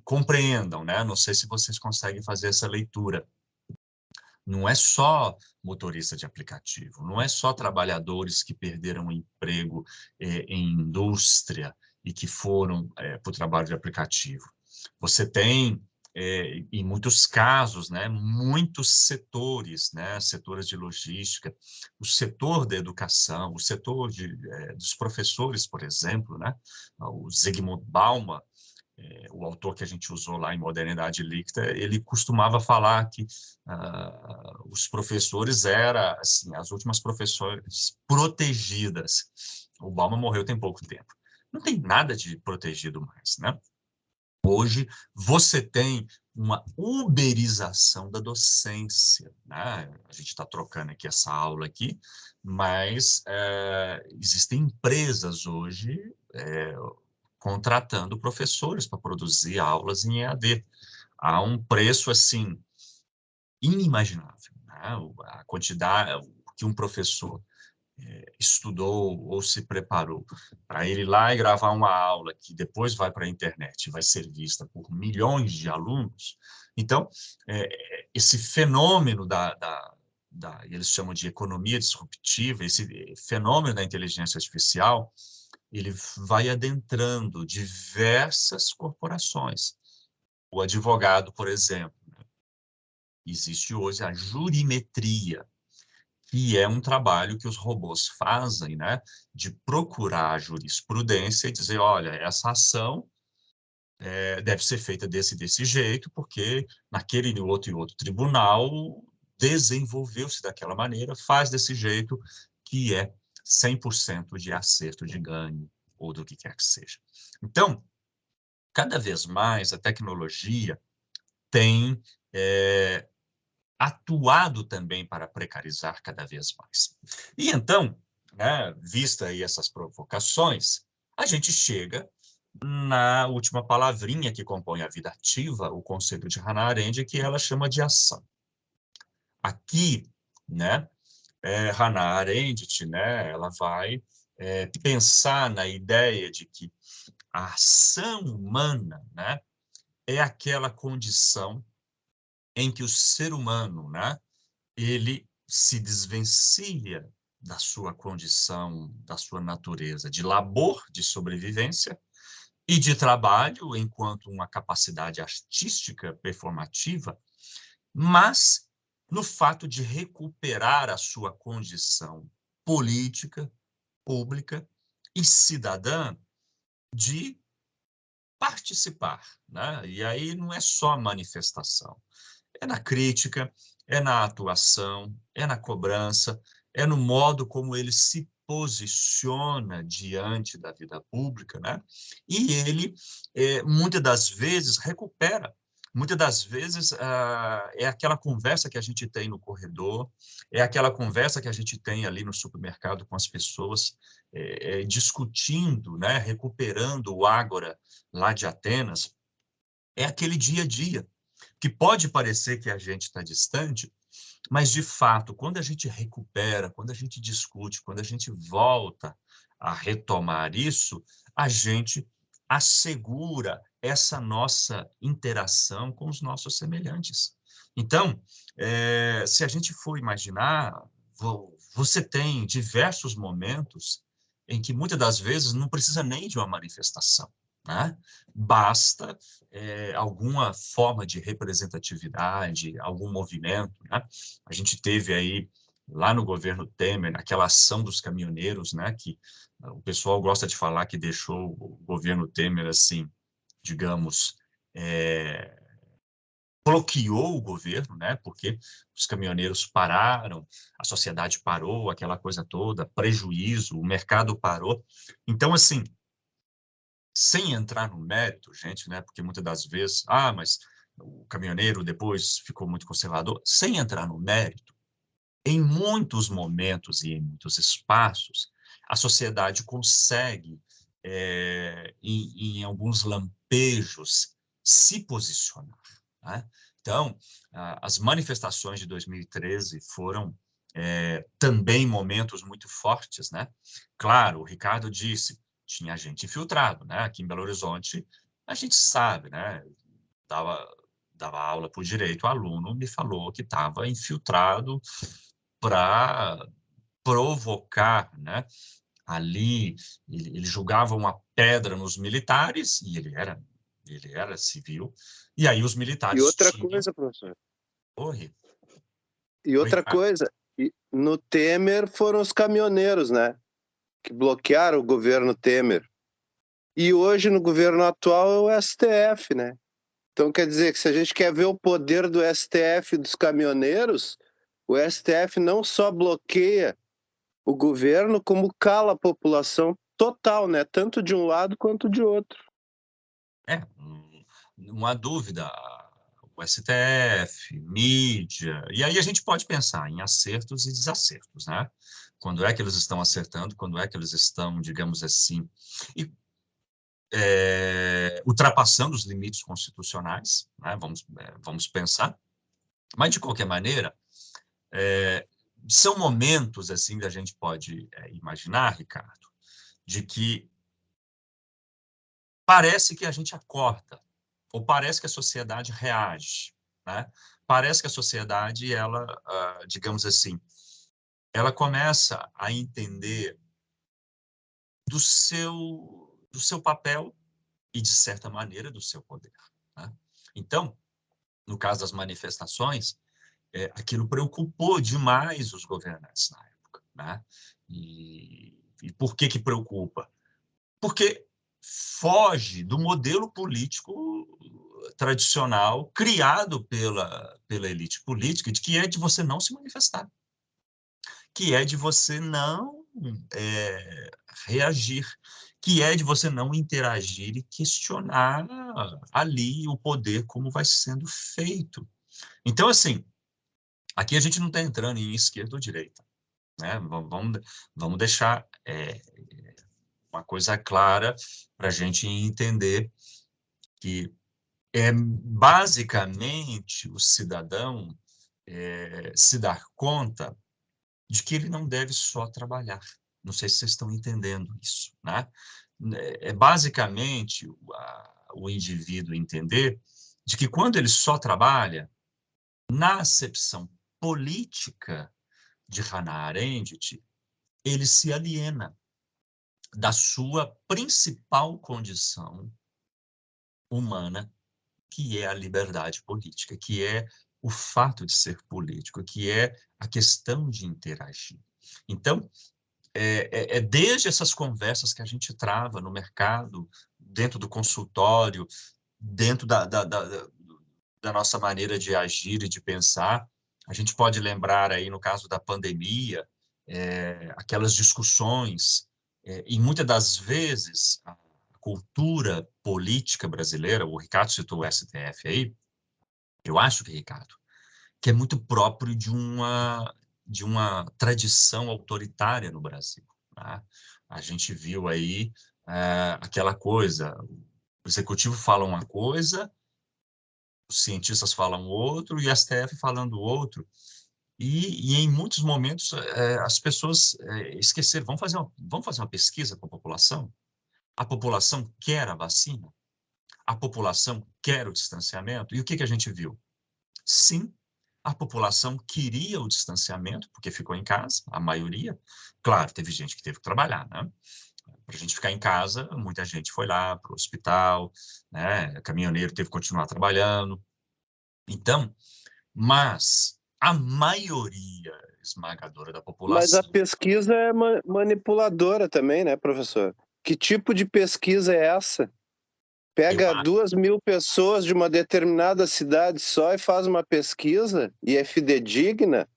compreendam, né? Não sei se vocês conseguem fazer essa leitura. Não é só motorista de aplicativo, não é só trabalhadores que perderam o emprego em indústria e que foram para o trabalho de aplicativo. Você tem, em muitos casos, né, muitos setores, né, setores de logística, o setor da educação, o setor dos professores, por exemplo, né, o Zygmunt Bauman, o autor que a gente usou lá em Modernidade Líquida, ele costumava falar que os professores eram assim, as últimas profissões protegidas. O Bauman morreu tem pouco tempo. Não tem nada de protegido mais, né? Hoje, você tem uma uberização da docência, né? A gente está trocando aqui essa aula aqui, mas existem empresas hoje contratando professores para produzir aulas em EAD a um preço assim inimaginável, né? A quantidade que um professor estudou ou se preparou para ele ir lá e gravar uma aula que depois vai para a internet e vai ser vista por milhões de alunos. Então, esse fenômeno eles chamam de economia disruptiva, esse fenômeno da inteligência artificial, ele vai adentrando diversas corporações. O advogado, por exemplo, existe hoje a jurimetria, que é um trabalho que os robôs fazem, né, de procurar a jurisprudência e dizer, olha, essa ação deve ser feita desse jeito, porque naquele outro e outro tribunal desenvolveu-se daquela maneira, faz desse jeito, que é 100% de acerto de ganho, ou do que quer que seja. Então, cada vez mais a tecnologia tem atuado também para precarizar cada vez mais. E então, né, vista aí essas provocações, a gente chega na última palavrinha que compõe a vida ativa, o conceito de Hannah Arendt, que ela chama de ação. Aqui, né, Hannah Arendt, né, ela vai pensar na ideia de que a ação humana, né, é aquela condição em que o ser humano, né, ele se desvencilha da sua condição, da sua natureza de labor, de sobrevivência e de trabalho enquanto uma capacidade artística performativa, mas no fato de recuperar a sua condição política, pública e cidadã de participar, né? E aí não é só manifestação, é na crítica, é na atuação, é na cobrança, é no modo como ele se posiciona diante da vida pública, né? E ele, muitas das vezes, recupera. Muitas das vezes, é aquela conversa que a gente tem no corredor, é aquela conversa que a gente tem ali no supermercado com as pessoas, discutindo, né? Recuperando o ágora lá de Atenas. É aquele dia a dia, que pode parecer que a gente está distante, mas, de fato, quando a gente recupera, quando a gente discute, quando a gente volta a retomar isso, a gente assegura essa nossa interação com os nossos semelhantes. Então, se a gente for imaginar, você tem diversos momentos em que, muitas das vezes, não precisa nem de uma manifestação, né? Basta alguma forma de representatividade, algum movimento, né? A gente teve aí, lá no governo Temer, aquela ação dos caminhoneiros, né? Que o pessoal gosta de falar que deixou o governo Temer, assim, digamos, bloqueou o governo, né? Porque os caminhoneiros pararam, a sociedade parou, aquela coisa toda, prejuízo, o mercado parou. Então, assim, sem entrar no mérito, gente, né? Porque muitas das vezes, mas o caminhoneiro depois ficou muito conservador. Sem entrar no mérito, em muitos momentos e em muitos espaços, a sociedade consegue, em alguns lampejos, se posicionar, né? Então, as manifestações de 2013 foram também momentos muito fortes, né? Claro, o Ricardo disse, tinha gente infiltrado, né? Aqui em Belo Horizonte, a gente sabe, né? Dava aula por direito, o aluno me falou que estava infiltrado para provocar, né? Ali, ele jogava uma pedra nos militares, e ele era civil, e aí os E militares outra tinham... coisa, professor. Oi, E outra coisa, no Temer foram os caminhoneiros, né? Que bloquearam o governo Temer. E hoje, no governo atual, é o STF, né? Então, quer dizer que se a gente quer ver o poder do STF e dos caminhoneiros, o STF não só bloqueia o governo, como cala a população total, né? Tanto de um lado quanto de outro. não há dúvida, o STF, mídia, e aí a gente pode pensar em acertos e desacertos, né? Quando é que eles estão acertando, quando é que eles estão, digamos assim, ultrapassando os limites constitucionais, né? Vamos pensar. Mas, de qualquer maneira, são momentos assim que a gente pode imaginar, Ricardo, de que parece que a gente acorda, ou parece que a sociedade reage, né? Parece que a sociedade, ela, digamos assim, ela começa a entender do seu papel e, de certa maneira, do seu poder, né? Então, no caso das manifestações, aquilo preocupou demais os governantes na época, né? E por que preocupa? Porque foge do modelo político tradicional criado pela elite política, de que é de você não se manifestar, que é de você não reagir, que é de você não interagir e questionar ali o poder, como vai sendo feito. Então, assim, aqui a gente não está entrando em esquerda ou direita, né? Vamos deixar uma coisa clara para a gente entender que basicamente o cidadão se dar conta de que ele não deve só trabalhar. Não sei se vocês estão entendendo isso, né? Basicamente o indivíduo entender de que quando ele só trabalha, na acepção política de Hannah Arendt, ele se aliena da sua principal condição humana, que é a liberdade política, que é o fato de ser político, que é a questão de interagir. Então, desde essas conversas que a gente trava no mercado, dentro do consultório, dentro da nossa maneira de agir e de pensar. A gente pode lembrar aí, no caso da pandemia, aquelas discussões, e muitas das vezes a cultura política brasileira, o Ricardo citou o STF aí, eu acho que, Ricardo, que é muito próprio de uma tradição autoritária no Brasil, né? A gente viu aí aquela coisa, o executivo fala uma coisa, os cientistas falam outro e o STF falando outro. E em muitos momentos as pessoas esqueceram. Vamos fazer uma pesquisa com a população? A população quer a vacina? A população quer o distanciamento? E o que a gente viu? Sim, a população queria o distanciamento, porque ficou em casa, a maioria. Claro, teve gente que teve que trabalhar, né? Para a gente ficar em casa, muita gente foi lá para o hospital, né? Caminhoneiro teve que continuar trabalhando. Então, mas a maioria esmagadora da Mas a população... pesquisa é manipuladora também, né, professor? Que tipo de pesquisa é essa? Pega 2.000 pessoas de uma determinada cidade só e faz uma pesquisa e é fidedigna?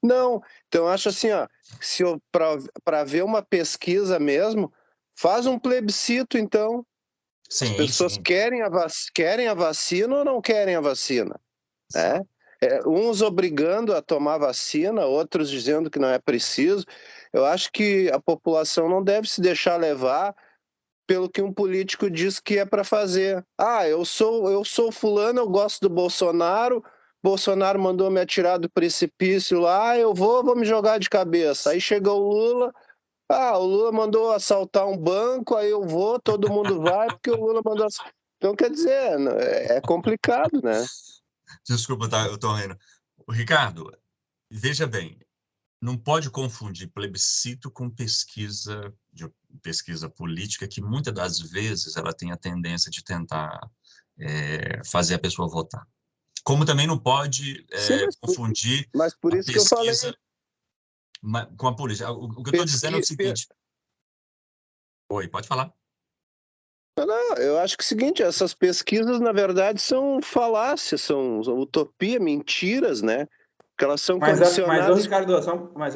Não. Então, eu acho assim, ó, para ver uma pesquisa mesmo, faz um plebiscito, então. As Sim, pessoas sim. querem a vacina ou não querem a vacina? Né? Uns obrigando a tomar vacina, outros dizendo que não é preciso. Eu acho que a população não deve se deixar levar pelo que um político diz que é para fazer. Ah, eu sou fulano, eu gosto do Bolsonaro, Bolsonaro mandou me atirar do precipício lá, eu vou me jogar de cabeça. Aí chegou o Lula, o Lula mandou assaltar um banco, aí eu vou, todo mundo vai, porque o Lula mandou assaltar. Então, quer dizer, é complicado, né? Desculpa, tá, eu estou rindo. Ricardo, veja bem, não pode confundir plebiscito com pesquisa política, que muitas das vezes ela tem a tendência de tentar fazer a pessoa votar. Como também não pode Sim, confundir mas por a isso que eu falei. pesquisa com a política. O que eu estou dizendo é o seguinte... Oi, pode falar. Não, eu acho que é o seguinte, essas pesquisas, na verdade, são falácias, são utopia, mentiras, né? Porque elas são condicionadas...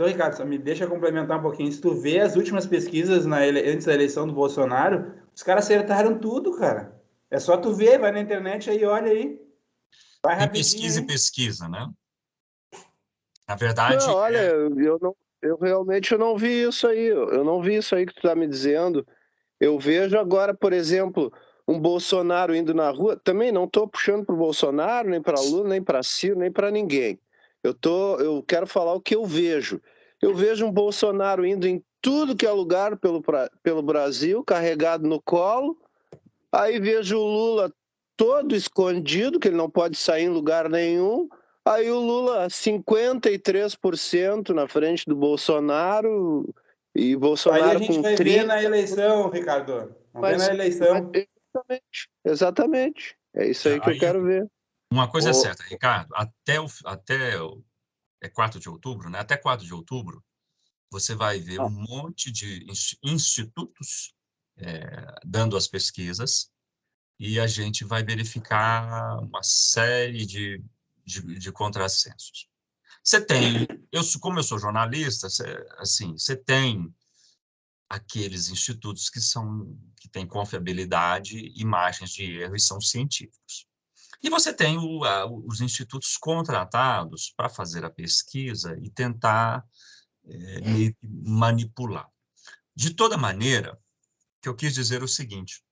Ô, Ricardo, só me deixa complementar um pouquinho. Se tu vê as últimas pesquisas antes da eleição do Bolsonaro, os caras acertaram tudo, cara. É só tu ver, vai na internet aí, olha aí. Vai Tem rapidinho, pesquisa e hein? pesquisa, né? Na verdade, Não, olha, eu realmente não vi isso aí. Eu não vi isso aí que tu tá me dizendo. Eu vejo agora, por exemplo, um Bolsonaro indo na rua. Também não estou puxando para o Bolsonaro, nem para Lula, nem para Ciro, nem para ninguém. Eu quero falar o que eu vejo. Eu vejo um Bolsonaro indo em tudo que é lugar pelo Brasil, carregado no colo. Aí vejo o Lula todo escondido, que ele não pode sair em lugar nenhum. Aí o Lula 53% na frente do Bolsonaro, e Aí a Bolsonaro gente com vai ver 30%. na eleição, Ricardo. Vamos ver na Mas eleição. exatamente. É isso aí que eu aí quero ver. uma coisa é Ô, certa, Ricardo, é 4 de outubro, né? Até 4 de outubro, você vai ver um monte de institutos dando as pesquisas e a gente vai verificar uma série de contrassensos. Você tem, como eu sou jornalista, assim, você tem aqueles institutos que têm confiabilidade e margens de erro e são científicos. E você tem os institutos contratados para fazer a pesquisa e tentar meio que manipular. De toda maneira, o que eu quis dizer é o seguinte: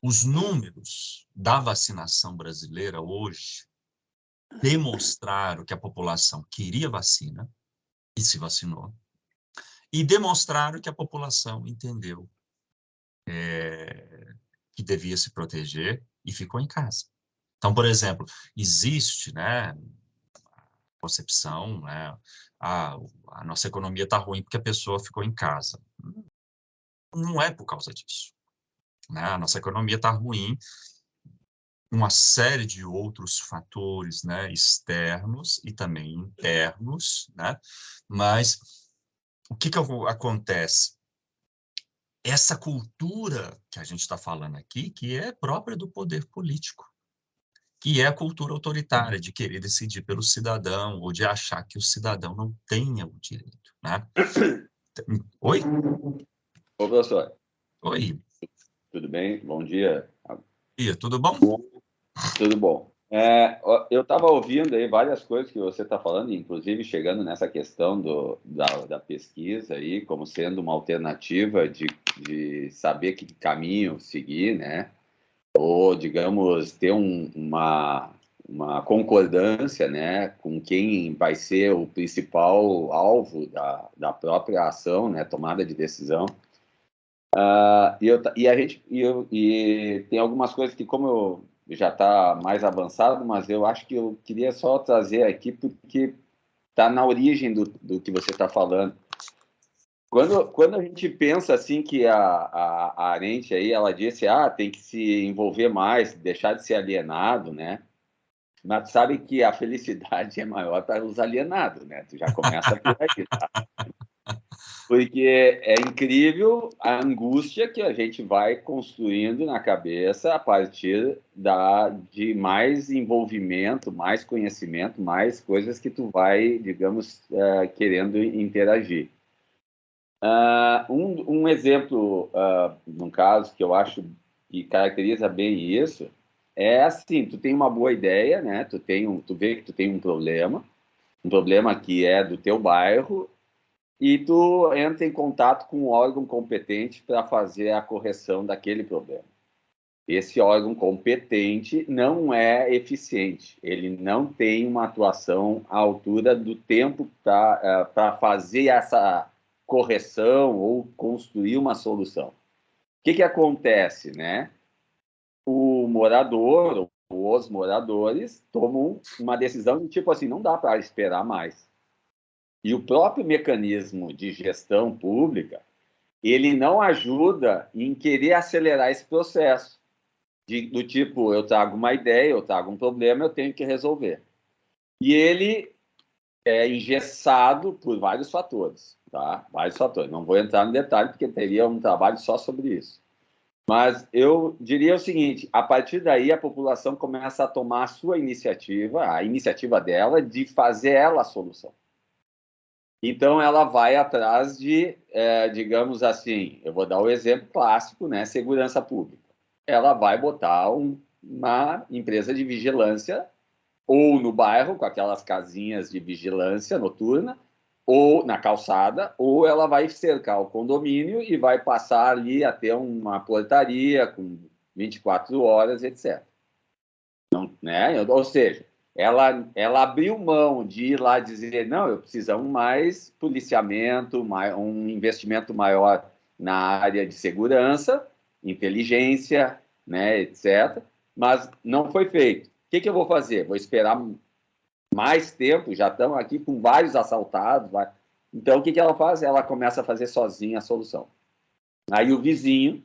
os números da vacinação brasileira hoje demonstraram que a população queria vacina e se vacinou, e demonstraram que a população entendeu que devia se proteger e ficou em casa. Então, por exemplo, existe, né, concepção, né, a nossa economia está ruim porque a pessoa ficou em casa. Não é por causa disso, né? A nossa economia está ruim, uma série de outros fatores, né, externos e também internos, né? Mas o que acontece? Essa cultura que a gente está falando aqui, que é própria do poder político, que é a cultura autoritária de querer decidir pelo cidadão ou de achar que o cidadão não tenha o direito, né? Oi? Ô, professor, Oi, tudo bem? Bom dia. Ia, tudo bom? Tudo bom. Eu estava ouvindo aí várias coisas que você está falando, inclusive chegando nessa questão da pesquisa aí, como sendo uma alternativa de saber que caminho seguir, né? Ou, digamos, ter uma concordância, né, com quem vai ser o principal alvo da própria ação, né, tomada de decisão. E tem algumas coisas que, como eu já está mais avançado, mas eu acho que eu queria só trazer aqui porque está na origem do que você está falando. Quando a gente pensa assim que a Arendt aí, ela disse, tem que se envolver mais, deixar de ser alienado, né? Mas tu sabe que a felicidade é maior para os alienados, né? Tu já começa por aí, tá? Porque é incrível a angústia que a gente vai construindo na cabeça a partir de mais envolvimento, mais conhecimento, mais coisas que tu vai, digamos, querendo interagir. Um exemplo, num caso que eu acho que caracteriza bem isso, é assim, tu tem uma boa ideia, né? Tu vê que tu tem um problema que é do teu bairro, e tu entra em contato com um órgão competente para fazer a correção daquele problema. Esse órgão competente não é eficiente, ele não tem uma atuação à altura do tempo para fazer essa correção ou construir uma solução. O que acontece, né? O morador, ou os moradores, tomam uma decisão de tipo assim, não dá para esperar mais. E o próprio mecanismo de gestão pública, ele não ajuda em querer acelerar esse processo. Do tipo, eu trago uma ideia, eu trago um problema, eu tenho que resolver. E ele é engessado por vários fatores, tá? Vários fatores. Não vou entrar no detalhe, porque teria um trabalho só sobre isso. Mas eu diria o seguinte, a partir daí a população começa a tomar a sua iniciativa, a iniciativa dela, de fazer ela a solução. Então, ela vai atrás de, digamos assim, eu vou dar o exemplo clássico, né? Segurança pública. Ela vai botar uma empresa de vigilância, ou no bairro, com aquelas casinhas de vigilância noturna, ou na calçada, ou ela vai cercar o condomínio e vai passar ali até uma portaria com 24 horas, etc. Não, né? Ou seja, ela abriu mão de ir lá dizer, não, eu precisamos mais policiamento, um investimento maior na área de segurança, inteligência, né, etc. Mas não foi feito. O que eu vou fazer? Vou esperar mais tempo, já estamos aqui com vários assaltados. Então, o que ela faz? Ela começa a fazer sozinha a solução. Aí o vizinho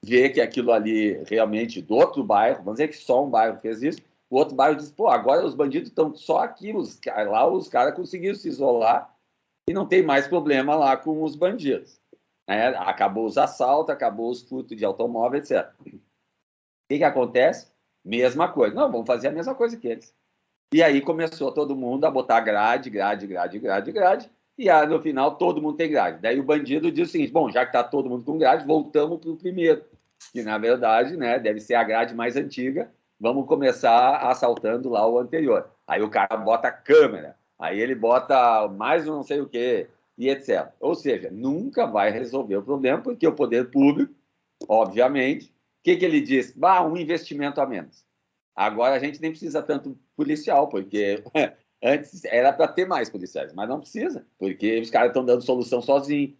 vê que aquilo ali realmente do outro bairro, vamos dizer que só um bairro fez isso, o outro bairro diz, pô, agora os bandidos estão só aqui, lá os caras conseguiram se isolar e não tem mais problema lá com os bandidos. Né? Acabou os assaltos, acabou os furtos de automóvel, etc. O que acontece? Mesma coisa. Não, vamos fazer a mesma coisa que eles. E aí começou todo mundo a botar grade, e aí, no final todo mundo tem grade. Daí o bandido diz o seguinte, bom, já que está todo mundo com grade, voltamos para o primeiro, que na verdade, né, deve ser a grade mais antiga, vamos começar assaltando lá o anterior. Aí o cara bota a câmera, aí ele bota mais um não sei o quê, e etc. Ou seja, nunca vai resolver o problema, porque o poder público, obviamente, o que ele diz? Um investimento a menos. Agora a gente nem precisa tanto policial, porque antes era para ter mais policiais, mas não precisa, porque os caras estão dando solução sozinhos.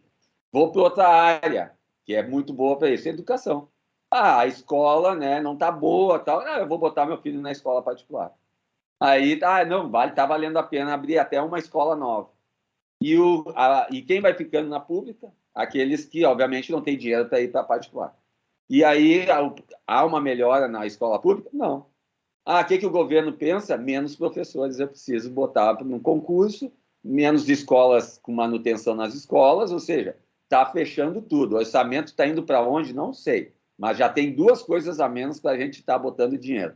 Vou para outra área, que é muito boa para isso, educação. A escola, né, não está boa, tal. Eu vou botar meu filho na escola particular. Aí, não, tá valendo a pena abrir até uma escola nova. E quem vai ficando na pública? Aqueles que, obviamente, não têm dinheiro para ir para a particular. E aí, há uma melhora na escola pública? Não. O que o governo pensa? Menos professores eu preciso botar num concurso, menos escolas com manutenção nas escolas, ou seja, está fechando tudo. O orçamento está indo para onde? Não sei, mas já tem duas coisas a menos para a gente estar botando dinheiro.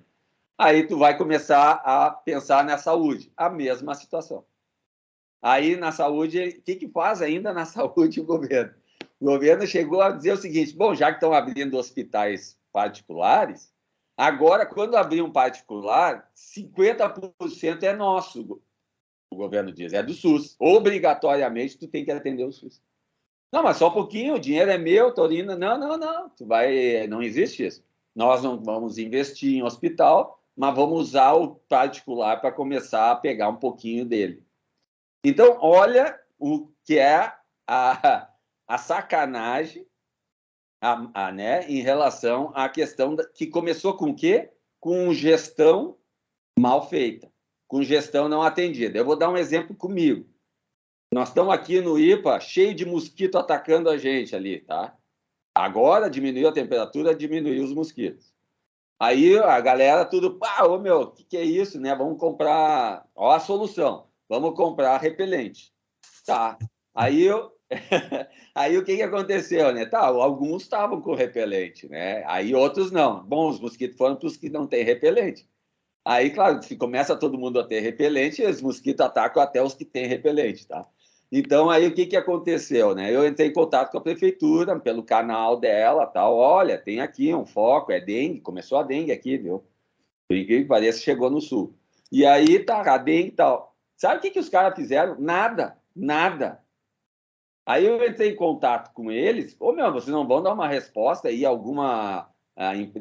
Aí tu vai começar a pensar na saúde, a mesma situação. Aí na saúde, o que faz ainda na saúde o governo? O governo chegou a dizer o seguinte, bom, já que estão abrindo hospitais particulares, agora, quando abrir um particular, 50% é nosso, o governo diz, é do SUS. Obrigatoriamente, tu tem que atender o SUS. Não, mas só um pouquinho, o dinheiro é meu, Torino. Não. Não existe isso. Nós não vamos investir em hospital, mas vamos usar o particular para começar a pegar um pouquinho dele. Então, olha o que é a sacanagem, né, em relação à questão que começou com o quê? Com gestão mal feita, com gestão não atendida. Eu vou dar um exemplo comigo. Nós estamos aqui no IPA, cheio de mosquito atacando a gente ali, tá? Agora diminuiu a temperatura, diminuiu os mosquitos. Aí a galera tudo, o que é isso, né? Vamos comprar, a solução, vamos comprar repelente. Tá, aí o que aconteceu, né? Alguns estavam com repelente, né? Aí outros não. Bom, os mosquitos foram para os que não têm repelente. Aí, claro, se começa todo mundo a ter repelente, os mosquitos atacam até os que têm repelente, tá? Então, aí o que aconteceu, né? Eu entrei em contato com a prefeitura, pelo canal dela, tal. Olha, tem aqui um foco, é dengue, começou a dengue aqui, viu? Por incrível que pareça, chegou no sul. E aí, a dengue e tal. Sabe o que os caras fizeram? Nada. Aí eu entrei em contato com eles, vocês não vão dar uma resposta aí,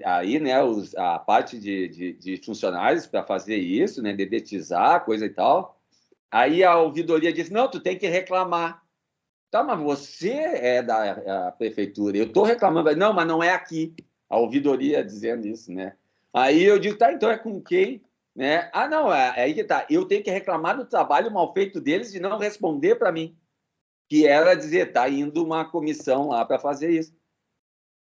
aí, né, a parte de funcionários para fazer isso, né, dedetizar, coisa e tal. Aí a ouvidoria disse, não, tu tem que reclamar. Tá, mas você é da prefeitura, eu estou reclamando. Não, mas não é aqui. A ouvidoria dizendo isso, né? Aí eu digo, tá, então é com quem? Né? Não, é aí que tá. Eu tenho que reclamar do trabalho mal feito deles e não responder para mim. Que era dizer, tá indo uma comissão lá para fazer isso.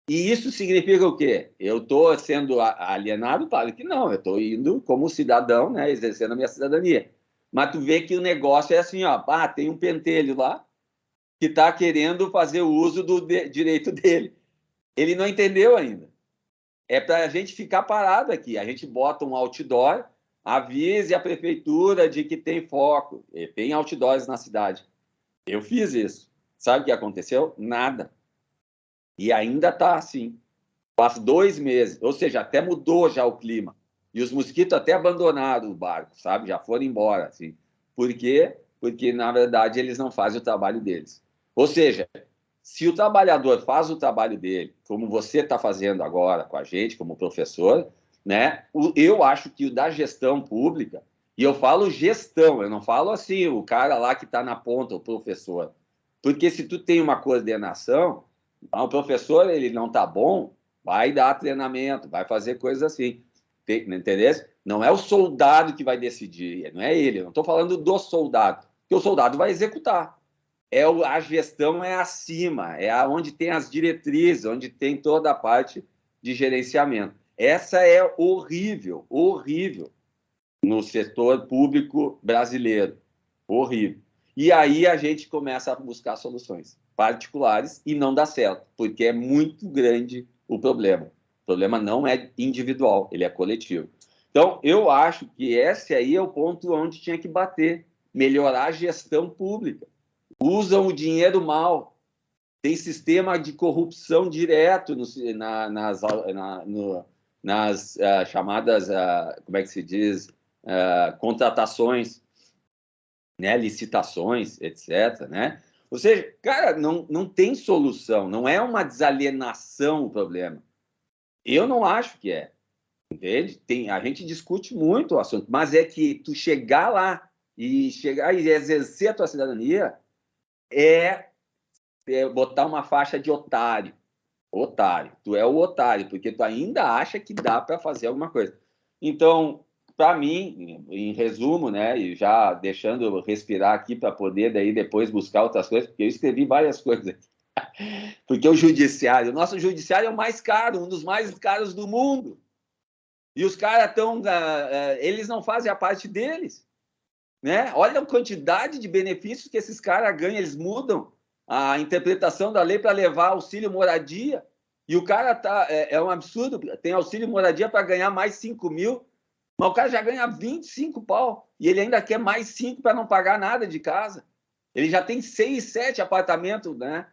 E isso significa o quê? Eu estou sendo alienado? Claro que não, eu estou indo como cidadão, né, exercendo a minha cidadania. Mas tu vê que o negócio é assim, tem um pentelho lá que está querendo fazer o uso do direito dele. Ele não entendeu ainda. É para a gente ficar parado aqui. A gente bota um outdoor, avise a prefeitura de que tem foco. E tem outdoors na cidade. Eu fiz isso. Sabe o que aconteceu? Nada. E ainda está assim. Faz 2 meses, ou seja, até mudou já o clima. E os mosquitos até abandonaram o barco, sabe? Já foram embora, assim. Por quê? Porque, na verdade, eles não fazem o trabalho deles. Ou seja, se o trabalhador faz o trabalho dele, como você está fazendo agora com a gente, como professor, né? Eu acho que o da gestão pública, e eu falo gestão, eu não falo assim, o cara lá que está na ponta, o professor. Porque se tu tem uma coordenação, o professor ele não está bom, vai dar treinamento, vai fazer coisas assim. Entendeu? Não é o soldado que vai decidir, não é ele. Eu não estou falando do soldado, porque o soldado vai executar. A gestão é acima, é onde tem as diretrizes, onde tem toda a parte de gerenciamento. Essa é horrível, horrível no setor público brasileiro. Horrível. E aí a gente começa a buscar soluções particulares e não dá certo, porque é muito grande o problema. O problema não é individual, ele é coletivo. Então, eu acho que esse aí é o ponto onde tinha que bater, melhorar a gestão pública. Usam o dinheiro mal, tem sistema de corrupção direto nas chamadas, como é que se diz, contratações, né, licitações, etc., né? Ou seja, cara, não tem solução, não é uma desalienação o problema. Eu não acho que é, entende? A gente discute muito o assunto, mas é que tu chegar lá e exercer a tua cidadania é botar uma faixa de otário. Otário. Tu é o otário, porque tu ainda acha que dá para fazer alguma coisa. Então, para mim, em resumo, né, e já deixando eu respirar aqui para poder daí depois buscar outras coisas, porque eu escrevi várias coisas aqui. Porque o nosso judiciário é o mais caro, um dos mais caros do mundo. E os caras estão, eles não fazem a parte deles, né? Olha a quantidade de benefícios que esses caras ganham, eles mudam a interpretação da lei para levar auxílio moradia. E o cara é um absurdo, tem auxílio moradia para ganhar mais 5 mil, mas o cara já ganha 25 pau e ele ainda quer mais 5 para não pagar nada de casa. Ele já tem 6, 7 apartamentos, né?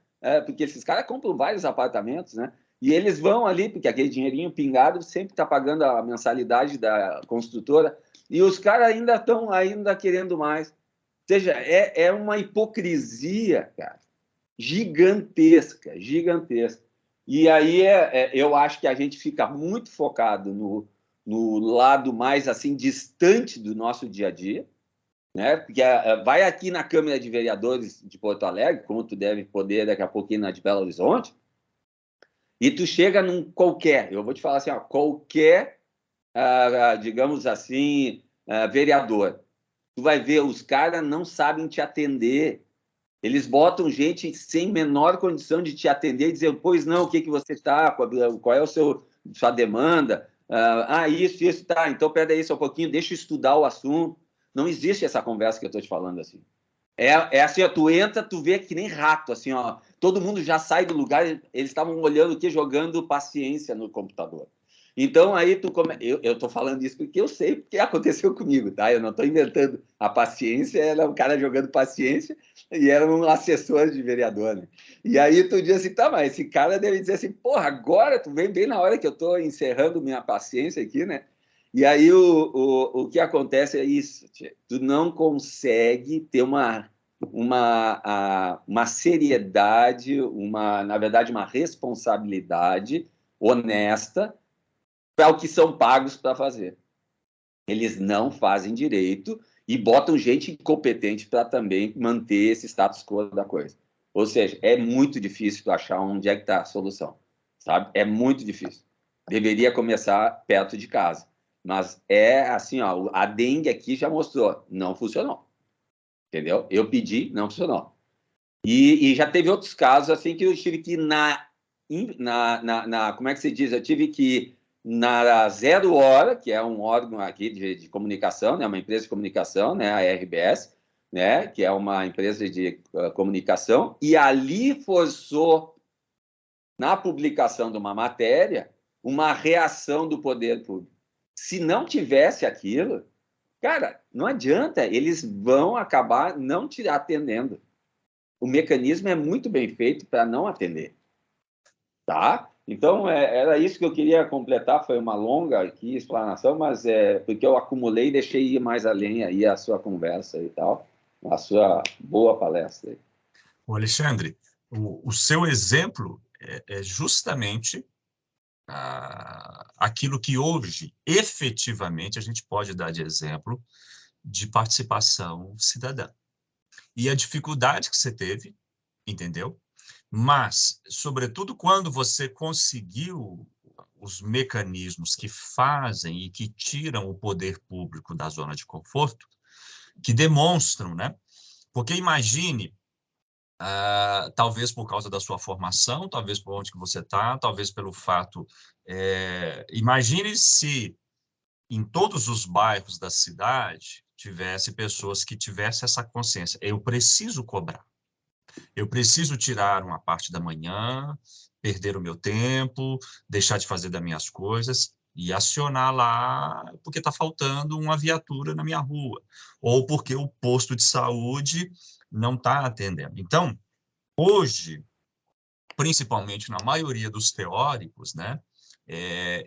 Porque esses caras compram vários apartamentos, né? E eles vão ali, porque aquele dinheirinho pingado sempre está pagando a mensalidade da construtora, e os caras ainda estão querendo mais. Ou seja, é uma hipocrisia, cara, gigantesca, gigantesca. E aí eu acho que a gente fica muito focado no lado mais assim distante do nosso dia a dia, né? Porque vai aqui na Câmara de Vereadores de Porto Alegre, como tu deve poder daqui a pouquinho na de Belo Horizonte, e tu chega num qualquer, eu vou te falar assim, ó, qualquer, digamos assim, vereador, tu vai ver, os caras não sabem te atender. Eles botam gente sem menor condição de te atender e dizer, pois não, o que você está, qual é sua demanda? Isso, tá, então pera aí só um pouquinho, deixa eu estudar o assunto. Não existe essa conversa que eu estou te falando assim. É assim, ó, tu entra, tu vê que nem rato, assim, ó, todo mundo já sai do lugar, eles estavam olhando aqui, jogando paciência no computador. Então, aí eu tô falando isso porque eu sei porque aconteceu comigo, tá? Eu não estou inventando. A paciência era um cara jogando paciência e era um assessor de vereador, né? E aí tu diz assim, tá, mas esse cara deve dizer assim, porra, agora tu vem bem na hora que eu estou encerrando minha paciência aqui, né? E aí o que acontece é isso, tia. Tu não consegue ter uma seriedade, na verdade, uma responsabilidade honesta para o que são pagos para fazer. Eles não fazem direito e botam gente incompetente para também manter esse status quo da coisa. Ou seja, é muito difícil tu achar onde é que está a solução, sabe? É muito difícil. Deveria começar perto de casa. Mas é assim, ó, a dengue aqui já mostrou, não funcionou. Entendeu? Eu pedi, não funcionou. E já teve outros casos assim que eu tive que como é que se diz? Eu tive que na 0 Hora, que é um órgão aqui de comunicação, né, uma empresa de comunicação, né, a RBS, né, que é uma empresa de comunicação, e ali forçou, na publicação de uma matéria, uma reação do poder público. Se não tivesse aquilo, cara, não adianta, eles vão acabar não te atendendo. O mecanismo é muito bem feito para não atender. Tá? Então, era isso que eu queria completar, foi uma longa aqui explanação, mas porque eu acumulei e deixei ir mais além aí a sua conversa e tal, a sua boa palestra aí. O Alexandre, o seu exemplo é justamente aquilo que hoje, efetivamente, a gente pode dar de exemplo de participação cidadã. E a dificuldade que você teve, entendeu? Mas, sobretudo, quando você conseguiu os mecanismos que fazem e que tiram o poder público da zona de conforto, que demonstram, né? Porque imagine, talvez por causa da sua formação, talvez por onde que você está, talvez pelo fato... imagine se em todos os bairros da cidade tivesse pessoas que tivessem essa consciência. Eu preciso cobrar. Eu preciso tirar uma parte da manhã, perder o meu tempo, deixar de fazer das minhas coisas e acionar lá porque está faltando uma viatura na minha rua, ou porque o posto de saúde não está atendendo. Então, hoje, principalmente na maioria dos teóricos, né,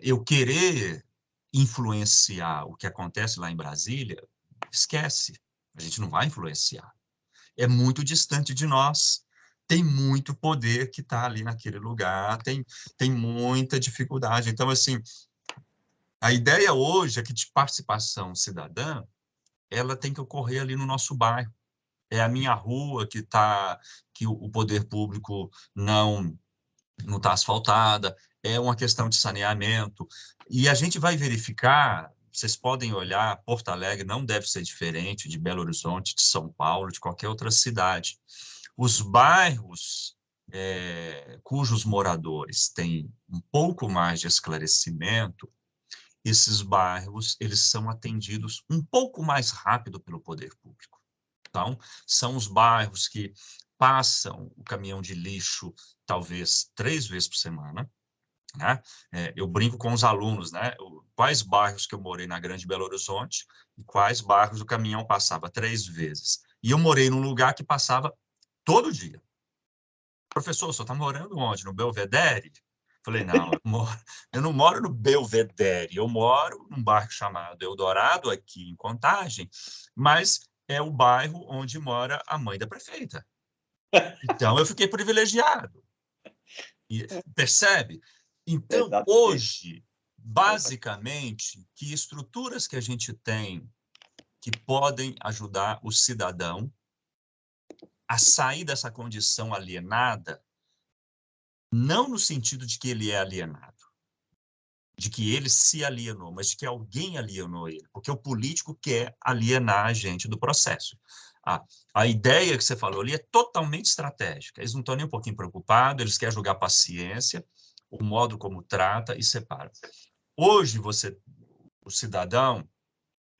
eu querer influenciar o que acontece lá em Brasília, esquece, a gente não vai influenciar. É muito distante de nós, tem muito poder que está ali naquele lugar, tem muita dificuldade. Então, assim, a ideia hoje é que de participação cidadã, ela tem que ocorrer ali no nosso bairro. É a minha rua que o poder público não está asfaltada, é uma questão de saneamento. E a gente vai verificar, vocês podem olhar, Porto Alegre não deve ser diferente de Belo Horizonte, de São Paulo, de qualquer outra cidade. Os bairros cujos moradores têm um pouco mais de esclarecimento, esses bairros eles são atendidos um pouco mais rápido pelo poder público. Então, são os bairros que passam o caminhão de lixo talvez 3 vezes por semana, né? Eu brinco com os alunos, né? Quais bairros que eu morei na Grande Belo Horizonte e quais bairros o caminhão passava 3 vezes. E eu morei num lugar que passava todo dia. Professor, o senhor está morando onde? No Belvedere? Falei, não, eu não moro no Belvedere, eu moro num bairro chamado Eldorado, aqui em Contagem, mas é o bairro onde mora a mãe da prefeita. Então, eu fiquei privilegiado. E, percebe? Então, Exatamente. hoje, basicamente, que estruturas que a gente tem que podem ajudar o cidadão a sair dessa condição alienada, não no sentido de que ele é alienado, de que ele se alienou, mas de que alguém alienou ele, porque o político quer alienar a gente do processo. A ideia que você falou ali é totalmente estratégica, eles não estão nem um pouquinho preocupados, eles querem jogar paciência, o modo como trata e separa. Hoje, o cidadão,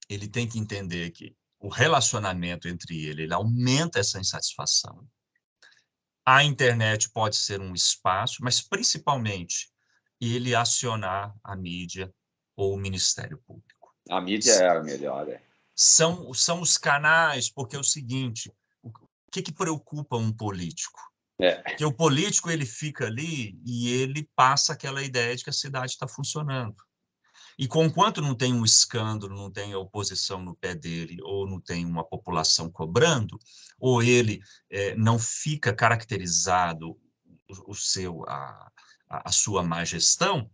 ele tem que entender que o relacionamento entre ele aumenta essa insatisfação. A internet pode ser um espaço, mas principalmente ele acionar a mídia ou o Ministério Público. A mídia é a melhor, São os canais, porque é o seguinte, o que preocupa um político? Que o político ele fica ali e ele passa aquela ideia de que a cidade está funcionando. E conquanto não tem um escândalo, não tem a oposição no pé dele, ou não tem uma população cobrando, ou ele não fica caracterizado a sua má gestão,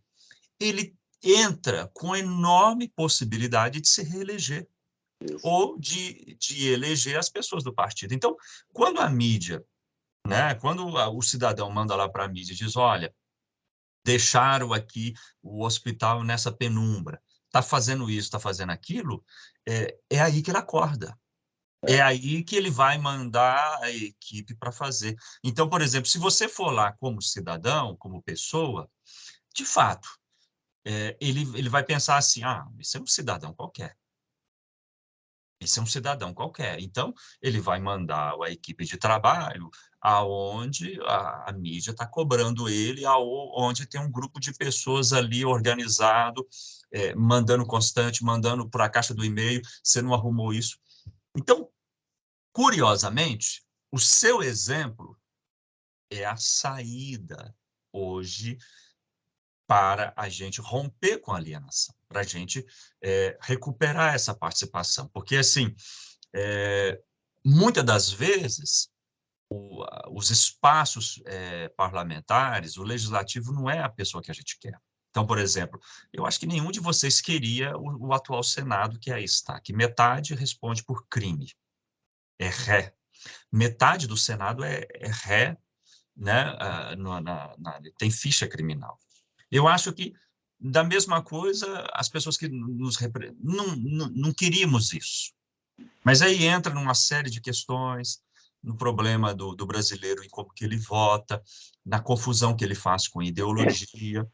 ele entra com enorme possibilidade de se reeleger, ou de eleger as pessoas do partido. Então, quando a mídia, né, quando o cidadão manda lá para a mídia e diz, olha, deixaram aqui o hospital nessa penumbra, está fazendo isso, está fazendo aquilo, é aí que ele acorda. É aí que ele vai mandar a equipe para fazer. Então, por exemplo, se você for lá como cidadão, como pessoa, de fato, ele vai pensar assim, esse é um cidadão qualquer. Esse é um cidadão qualquer. Então, ele vai mandar a equipe de trabalho aonde a mídia está cobrando ele, onde tem um grupo de pessoas ali organizado, mandando constante, mandando para a caixa do e-mail, você não arrumou isso. Então, curiosamente, o seu exemplo é a saída hoje para a gente romper com a alienação, para a gente recuperar essa participação. Porque, assim, muitas das vezes, os espaços parlamentares, o legislativo não é a pessoa que a gente quer. Então, por exemplo, eu acho que nenhum de vocês queria o atual Senado que aí está, que metade responde por crime, é ré. Metade do Senado é ré, né? Tem ficha criminal. Eu acho que, da mesma coisa, as pessoas que nos não queríamos isso. Mas aí entra numa série de questões, no problema do brasileiro em como que ele vota, na confusão que ele faz com ideologia.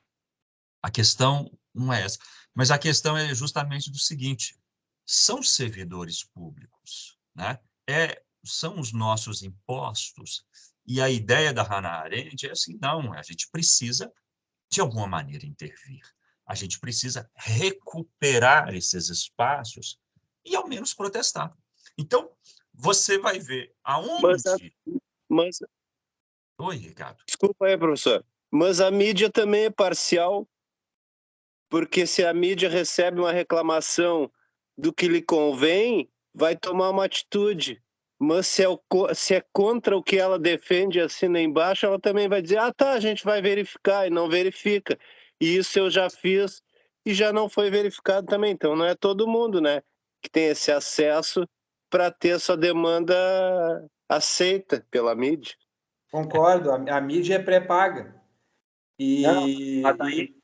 A questão não é essa. Mas a questão é justamente do seguinte: são servidores públicos, né? São os nossos impostos. E a ideia da Hannah Arendt é assim: não, a gente precisa, de alguma maneira, intervir. A gente precisa recuperar esses espaços e, ao menos, protestar. Então, você vai ver aonde... Mas... Oi, Ricardo. Desculpa aí, professor. Mas a mídia também é parcial, porque se a mídia recebe uma reclamação do que lhe convém, vai tomar uma atitude. Mas se é contra o que ela defende, assina embaixo, ela também vai dizer, tá, a gente vai verificar, e não verifica. E isso eu já fiz e já não foi verificado também. Então não é todo mundo, né, que tem esse acesso para ter sua demanda aceita pela mídia. Concordo, a mídia é pré-paga.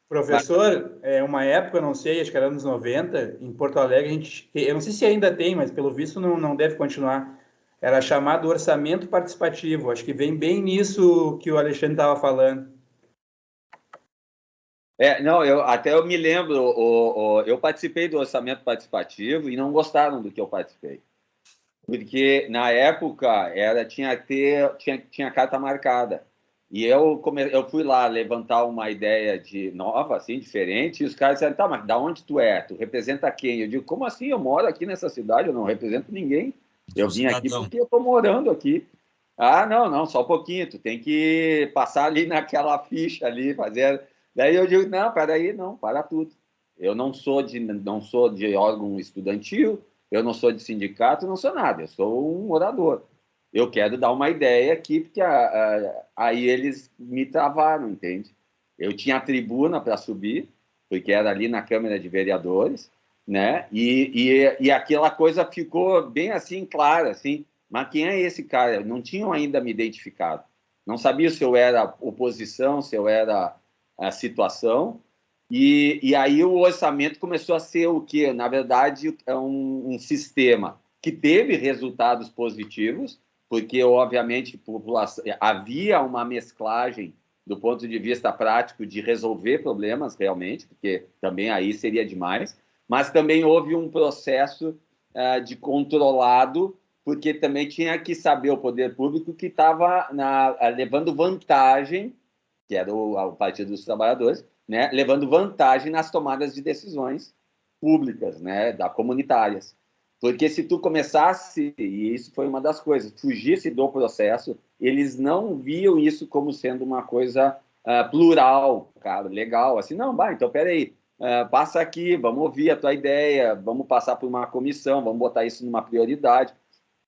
Professor, uma época, não sei, acho que era anos 90, em Porto Alegre, eu não sei se ainda tem, mas pelo visto não deve continuar, era chamado orçamento participativo. Acho que vem bem nisso que o Alexandre estava falando. Eu me lembro, eu participei do orçamento participativo e não gostaram do que eu participei. Porque, na época, tinha carta marcada. E eu fui lá levantar uma ideia nova, assim, diferente, e os caras disseram, tá, mas da onde tu é? Tu representa quem? Eu digo, como assim? Eu moro aqui nessa cidade, eu não represento ninguém. Eu vim aqui porque eu estou morando aqui. Ah, não, só um pouquinho, tu tem que passar ali naquela ficha ali, fazer... Daí eu digo, não, peraí, não, para tudo. Eu não sou de órgão estudantil, eu não sou de sindicato, não sou nada, eu sou um orador. Eu quero dar uma ideia aqui, porque aí eles me travaram, entende? Eu tinha a tribuna para subir, porque era ali na Câmara de Vereadores, né? E aquela coisa ficou bem assim, clara, assim, mas quem é esse cara? Não tinham ainda me identificado. Não sabia se eu era oposição, se eu era a situação. E aí o orçamento começou a ser o quê? Na verdade, é um sistema que teve resultados positivos, porque, obviamente, havia uma mesclagem do ponto de vista prático de resolver problemas, realmente, porque também aí seria demais, mas também houve um processo de controlado, porque também tinha que saber o poder público que estava levando vantagem, que era o Partido dos Trabalhadores, né, levando vantagem nas tomadas de decisões públicas, né, comunitárias. Porque se tu começasse, e isso foi uma das coisas, fugisse do processo, eles não viam isso como sendo uma coisa plural, cara, legal, assim, não, então peraí, passa aqui, vamos ouvir a tua ideia, vamos passar por uma comissão, vamos botar isso numa prioridade.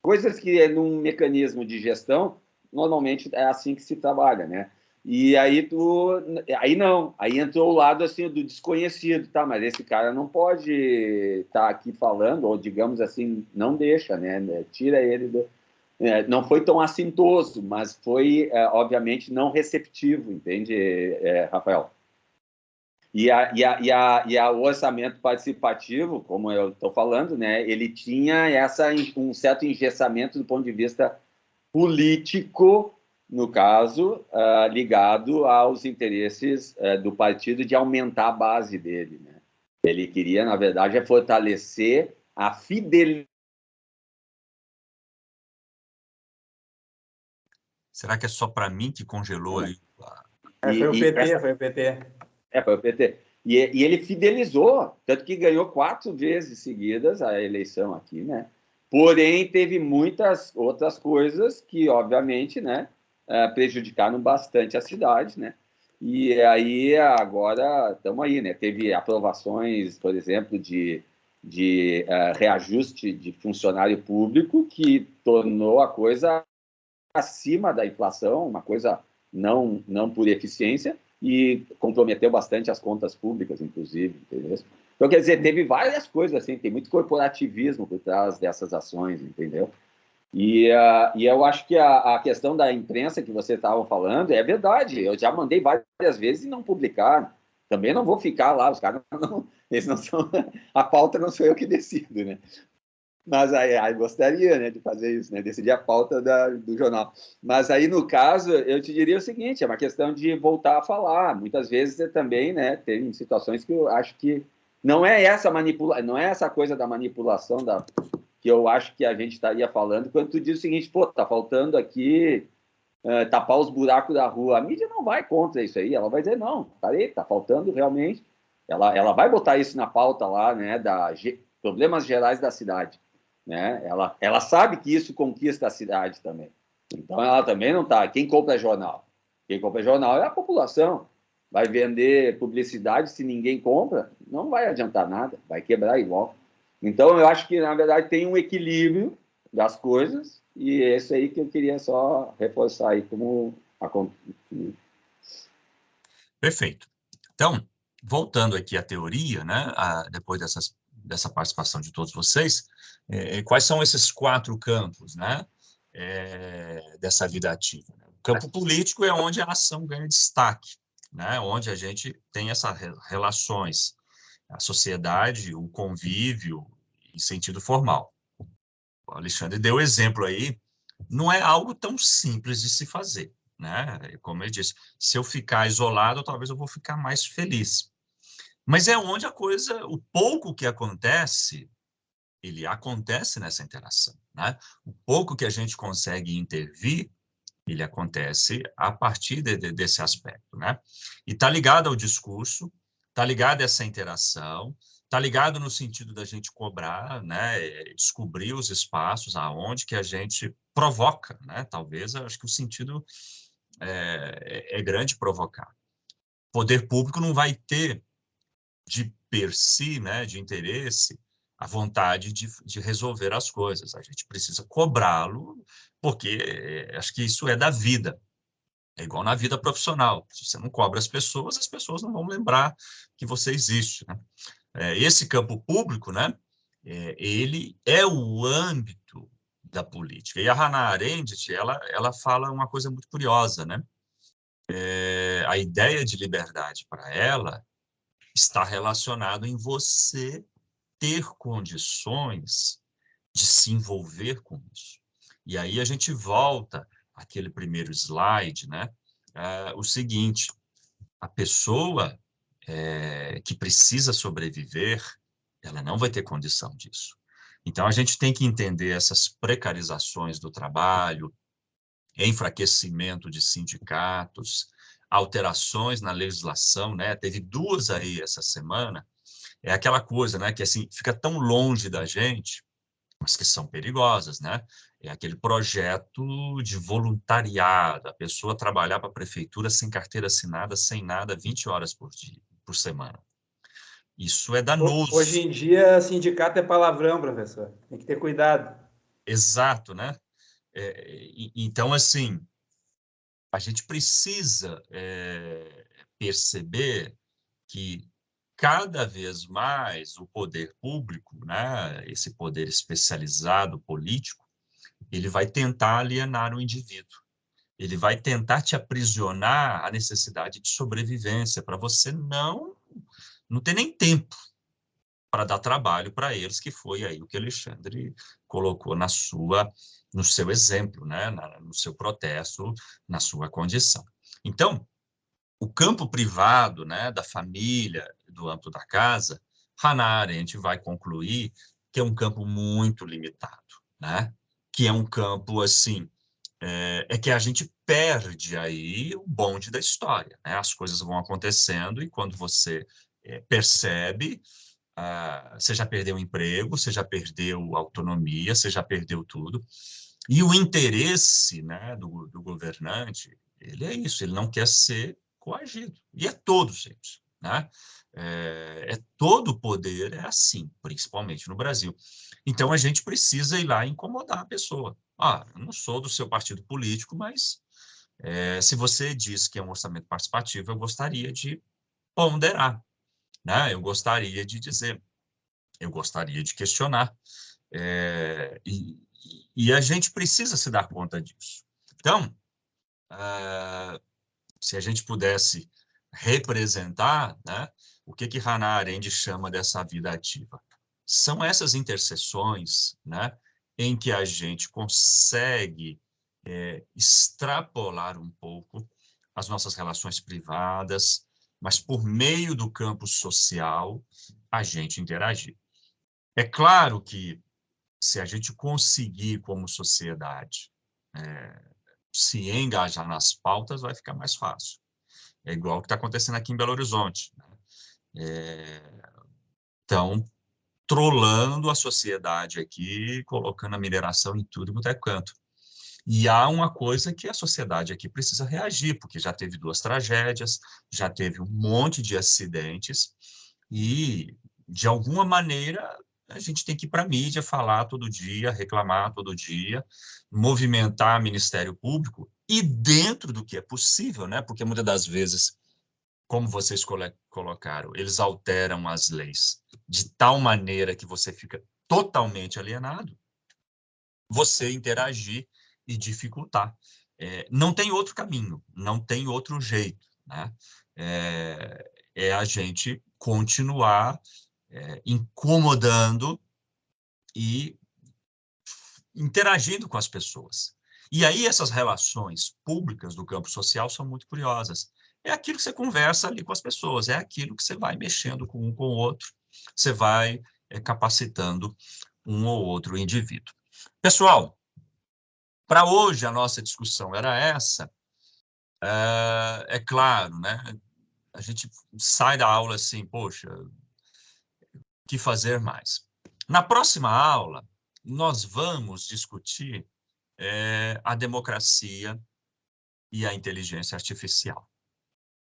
Coisas que num mecanismo de gestão, normalmente é assim que se trabalha, né? E aí aí entrou o lado assim do desconhecido, tá? Mas esse cara não pode estar aqui falando, ou digamos assim, não deixa, né? Tira ele do... não foi tão assintoso, mas foi, obviamente, não receptivo, entende, Rafael? E o orçamento participativo, como eu estou falando, né? Ele tinha um certo engessamento do ponto de vista político, no caso, ligado aos interesses do partido de aumentar a base dele, né? Ele queria, na verdade, fortalecer a fidelidade. Será que é só para mim que congelou aí? Foi o PT, foi o PT. Foi o PT. E ele fidelizou, tanto que ganhou 4 vezes seguidas a eleição aqui, né? Porém, teve muitas outras coisas que, obviamente, né, prejudicaram bastante a cidade, né? E aí, agora, estamos aí, né? Teve aprovações, por exemplo, de reajuste de funcionário público, que tornou a coisa acima da inflação, uma coisa não por eficiência, e comprometeu bastante as contas públicas, inclusive, entendeu? Então, quer dizer, teve várias coisas, assim, tem muito corporativismo por trás dessas ações, entendeu? E eu acho que a questão da imprensa que você estava falando é verdade. Eu já mandei várias vezes e não publicaram. Também não vou ficar lá, os caras não, eles não são. A pauta não sou eu que decido, né? Mas aí gostaria, né, de fazer isso, né? Decidir a pauta do jornal. Mas aí, no caso, eu te diria o seguinte: é uma questão de voltar a falar. Muitas vezes também, né, tem situações que eu acho que não é essa coisa da manipulação que eu acho que a gente estaria falando, quando tu diz o seguinte, pô, tá faltando aqui tapar os buracos da rua. A mídia não vai contra isso aí, ela vai dizer, não, peraí, tá faltando realmente. Ela vai botar isso na pauta lá, né, problemas gerais da cidade, né? Ela sabe que isso conquista a cidade também. Então, ela também não tá. Quem compra jornal? Quem compra jornal é a população. Vai vender publicidade, se ninguém compra, não vai adiantar nada, vai quebrar igual. Então, eu acho que, na verdade, tem um equilíbrio das coisas, e é isso aí que eu queria só reforçar aí como Perfeito. Então, voltando aqui à teoria, né, depois dessa participação de todos vocês, quais são esses 4 campos, né, dessa vida ativa? O campo político é onde a ação ganha destaque, né, onde a gente tem essas relações, a sociedade, o convívio em sentido formal. O Alexandre deu exemplo aí, não é algo tão simples de se fazer, né? Como ele disse, se eu ficar isolado, talvez eu vou ficar mais feliz. Mas é onde o pouco que acontece, ele acontece nessa interação, né? O pouco que a gente consegue intervir, ele acontece a partir desse aspecto, né? E está ligado ao discurso, está ligado a essa interação, está ligado no sentido da gente cobrar, né? Descobrir os espaços aonde que a gente provoca, né? Talvez, eu acho que o sentido é grande provocar. O poder público não vai ter de per si, né? De interesse, a vontade de resolver as coisas. A gente precisa cobrá-lo, porque acho que isso é da vida. É igual na vida profissional. Se você não cobra as pessoas não vão lembrar que você existe, né? Esse campo público, né? Ele é o âmbito da política. E a Hannah Arendt, ela fala uma coisa muito curiosa, né? A ideia de liberdade para ela está relacionado em você ter condições de se envolver com isso. E aí a gente volta àquele primeiro slide, né? O seguinte, a pessoa que precisa sobreviver, ela não vai ter condição disso. Então, a gente tem que entender essas precarizações do trabalho, enfraquecimento de sindicatos, alterações na legislação, né? Teve 2 aí essa semana, é aquela coisa, né, que assim, fica tão longe da gente, mas que são perigosas, né? É aquele projeto de voluntariado, a pessoa trabalhar para a prefeitura sem carteira assinada, sem nada, 20 horas por semana. Isso é danoso. Hoje em dia, sindicato é palavrão, professor. Tem que ter cuidado. Exato, né? Então, assim, a gente precisa perceber que cada vez mais o poder público, né, esse poder especializado político, ele vai tentar alienar o indivíduo. Ele vai tentar te aprisionar à necessidade de sobrevivência, para você não ter nem tempo para dar trabalho para eles, que foi aí o que Alexandre colocou no seu exemplo, né, no seu protesto, na sua condição. Então, o campo privado, né, da família, do âmbito da casa, Hannah Arendt vai concluir que é um campo muito limitado, né? Que é um campo, assim, que a gente perde aí o bonde da história, né? As coisas vão acontecendo e quando você percebe, você já perdeu o emprego, você já perdeu a autonomia, você já perdeu tudo. E o interesse, né, do governante, ele é isso, ele não quer ser coagido. E é todos eles, né? Todo poder é assim, principalmente no Brasil. Então, a gente precisa ir lá e incomodar a pessoa. Eu não sou do seu partido político, mas se você diz que é um orçamento participativo, eu gostaria de ponderar, né? Eu gostaria de dizer, eu gostaria de questionar. E a gente precisa se dar conta disso. Então, se a gente pudesse representar, né, o que Hannah Arendt chama dessa vida ativa? São essas interseções, né, em que a gente consegue extrapolar um pouco as nossas relações privadas, mas por meio do campo social, a gente interagir. É claro que se a gente conseguir, como sociedade, se engajar nas pautas, vai ficar mais fácil. É igual o que está acontecendo aqui em Belo Horizonte, né? Então, trolando a sociedade aqui, colocando a mineração em tudo quanto é canto. E há uma coisa que a sociedade aqui precisa reagir, porque já teve 2 tragédias, já teve um monte de acidentes, e, de alguma maneira, a gente tem que ir para a mídia, falar todo dia, reclamar todo dia, movimentar o Ministério Público, e dentro do que é possível, né? Porque muitas das vezes, como vocês colocaram, eles alteram as leis de tal maneira que você fica totalmente alienado, você interagir e dificultar. Não tem outro caminho, não tem outro jeito, né? A gente continuar incomodando e interagindo com as pessoas. E aí essas relações públicas do campo social são muito curiosas. É aquilo que você conversa ali com as pessoas, é aquilo que você vai mexendo com um com o outro, você vai capacitando um ou outro indivíduo. Pessoal, para hoje a nossa discussão era essa. É claro, né? A gente sai da aula assim, poxa, o que fazer mais? Na próxima aula, nós vamos discutir a democracia e a inteligência artificial.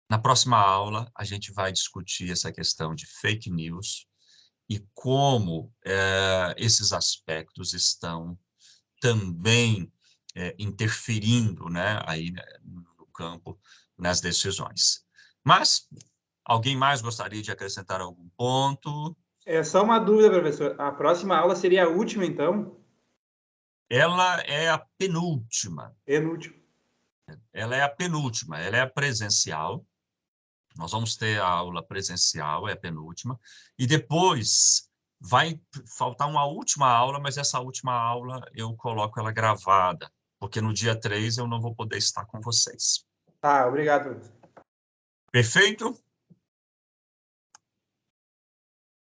Na próxima aula, a gente vai discutir essa questão de fake news e como esses aspectos estão também interferindo, né, aí no campo, nas decisões. Mas, alguém mais gostaria de acrescentar algum ponto? É só uma dúvida, professor. A próxima aula seria a última, então? Ela é a penúltima. Penúltima. Ela é a penúltima, ela é a presencial. Nós vamos ter a aula presencial, é a penúltima. E depois vai faltar uma última aula, mas essa última aula eu coloco ela gravada, porque no dia 3 eu não vou poder estar com vocês. Tá, obrigado, professor. Perfeito?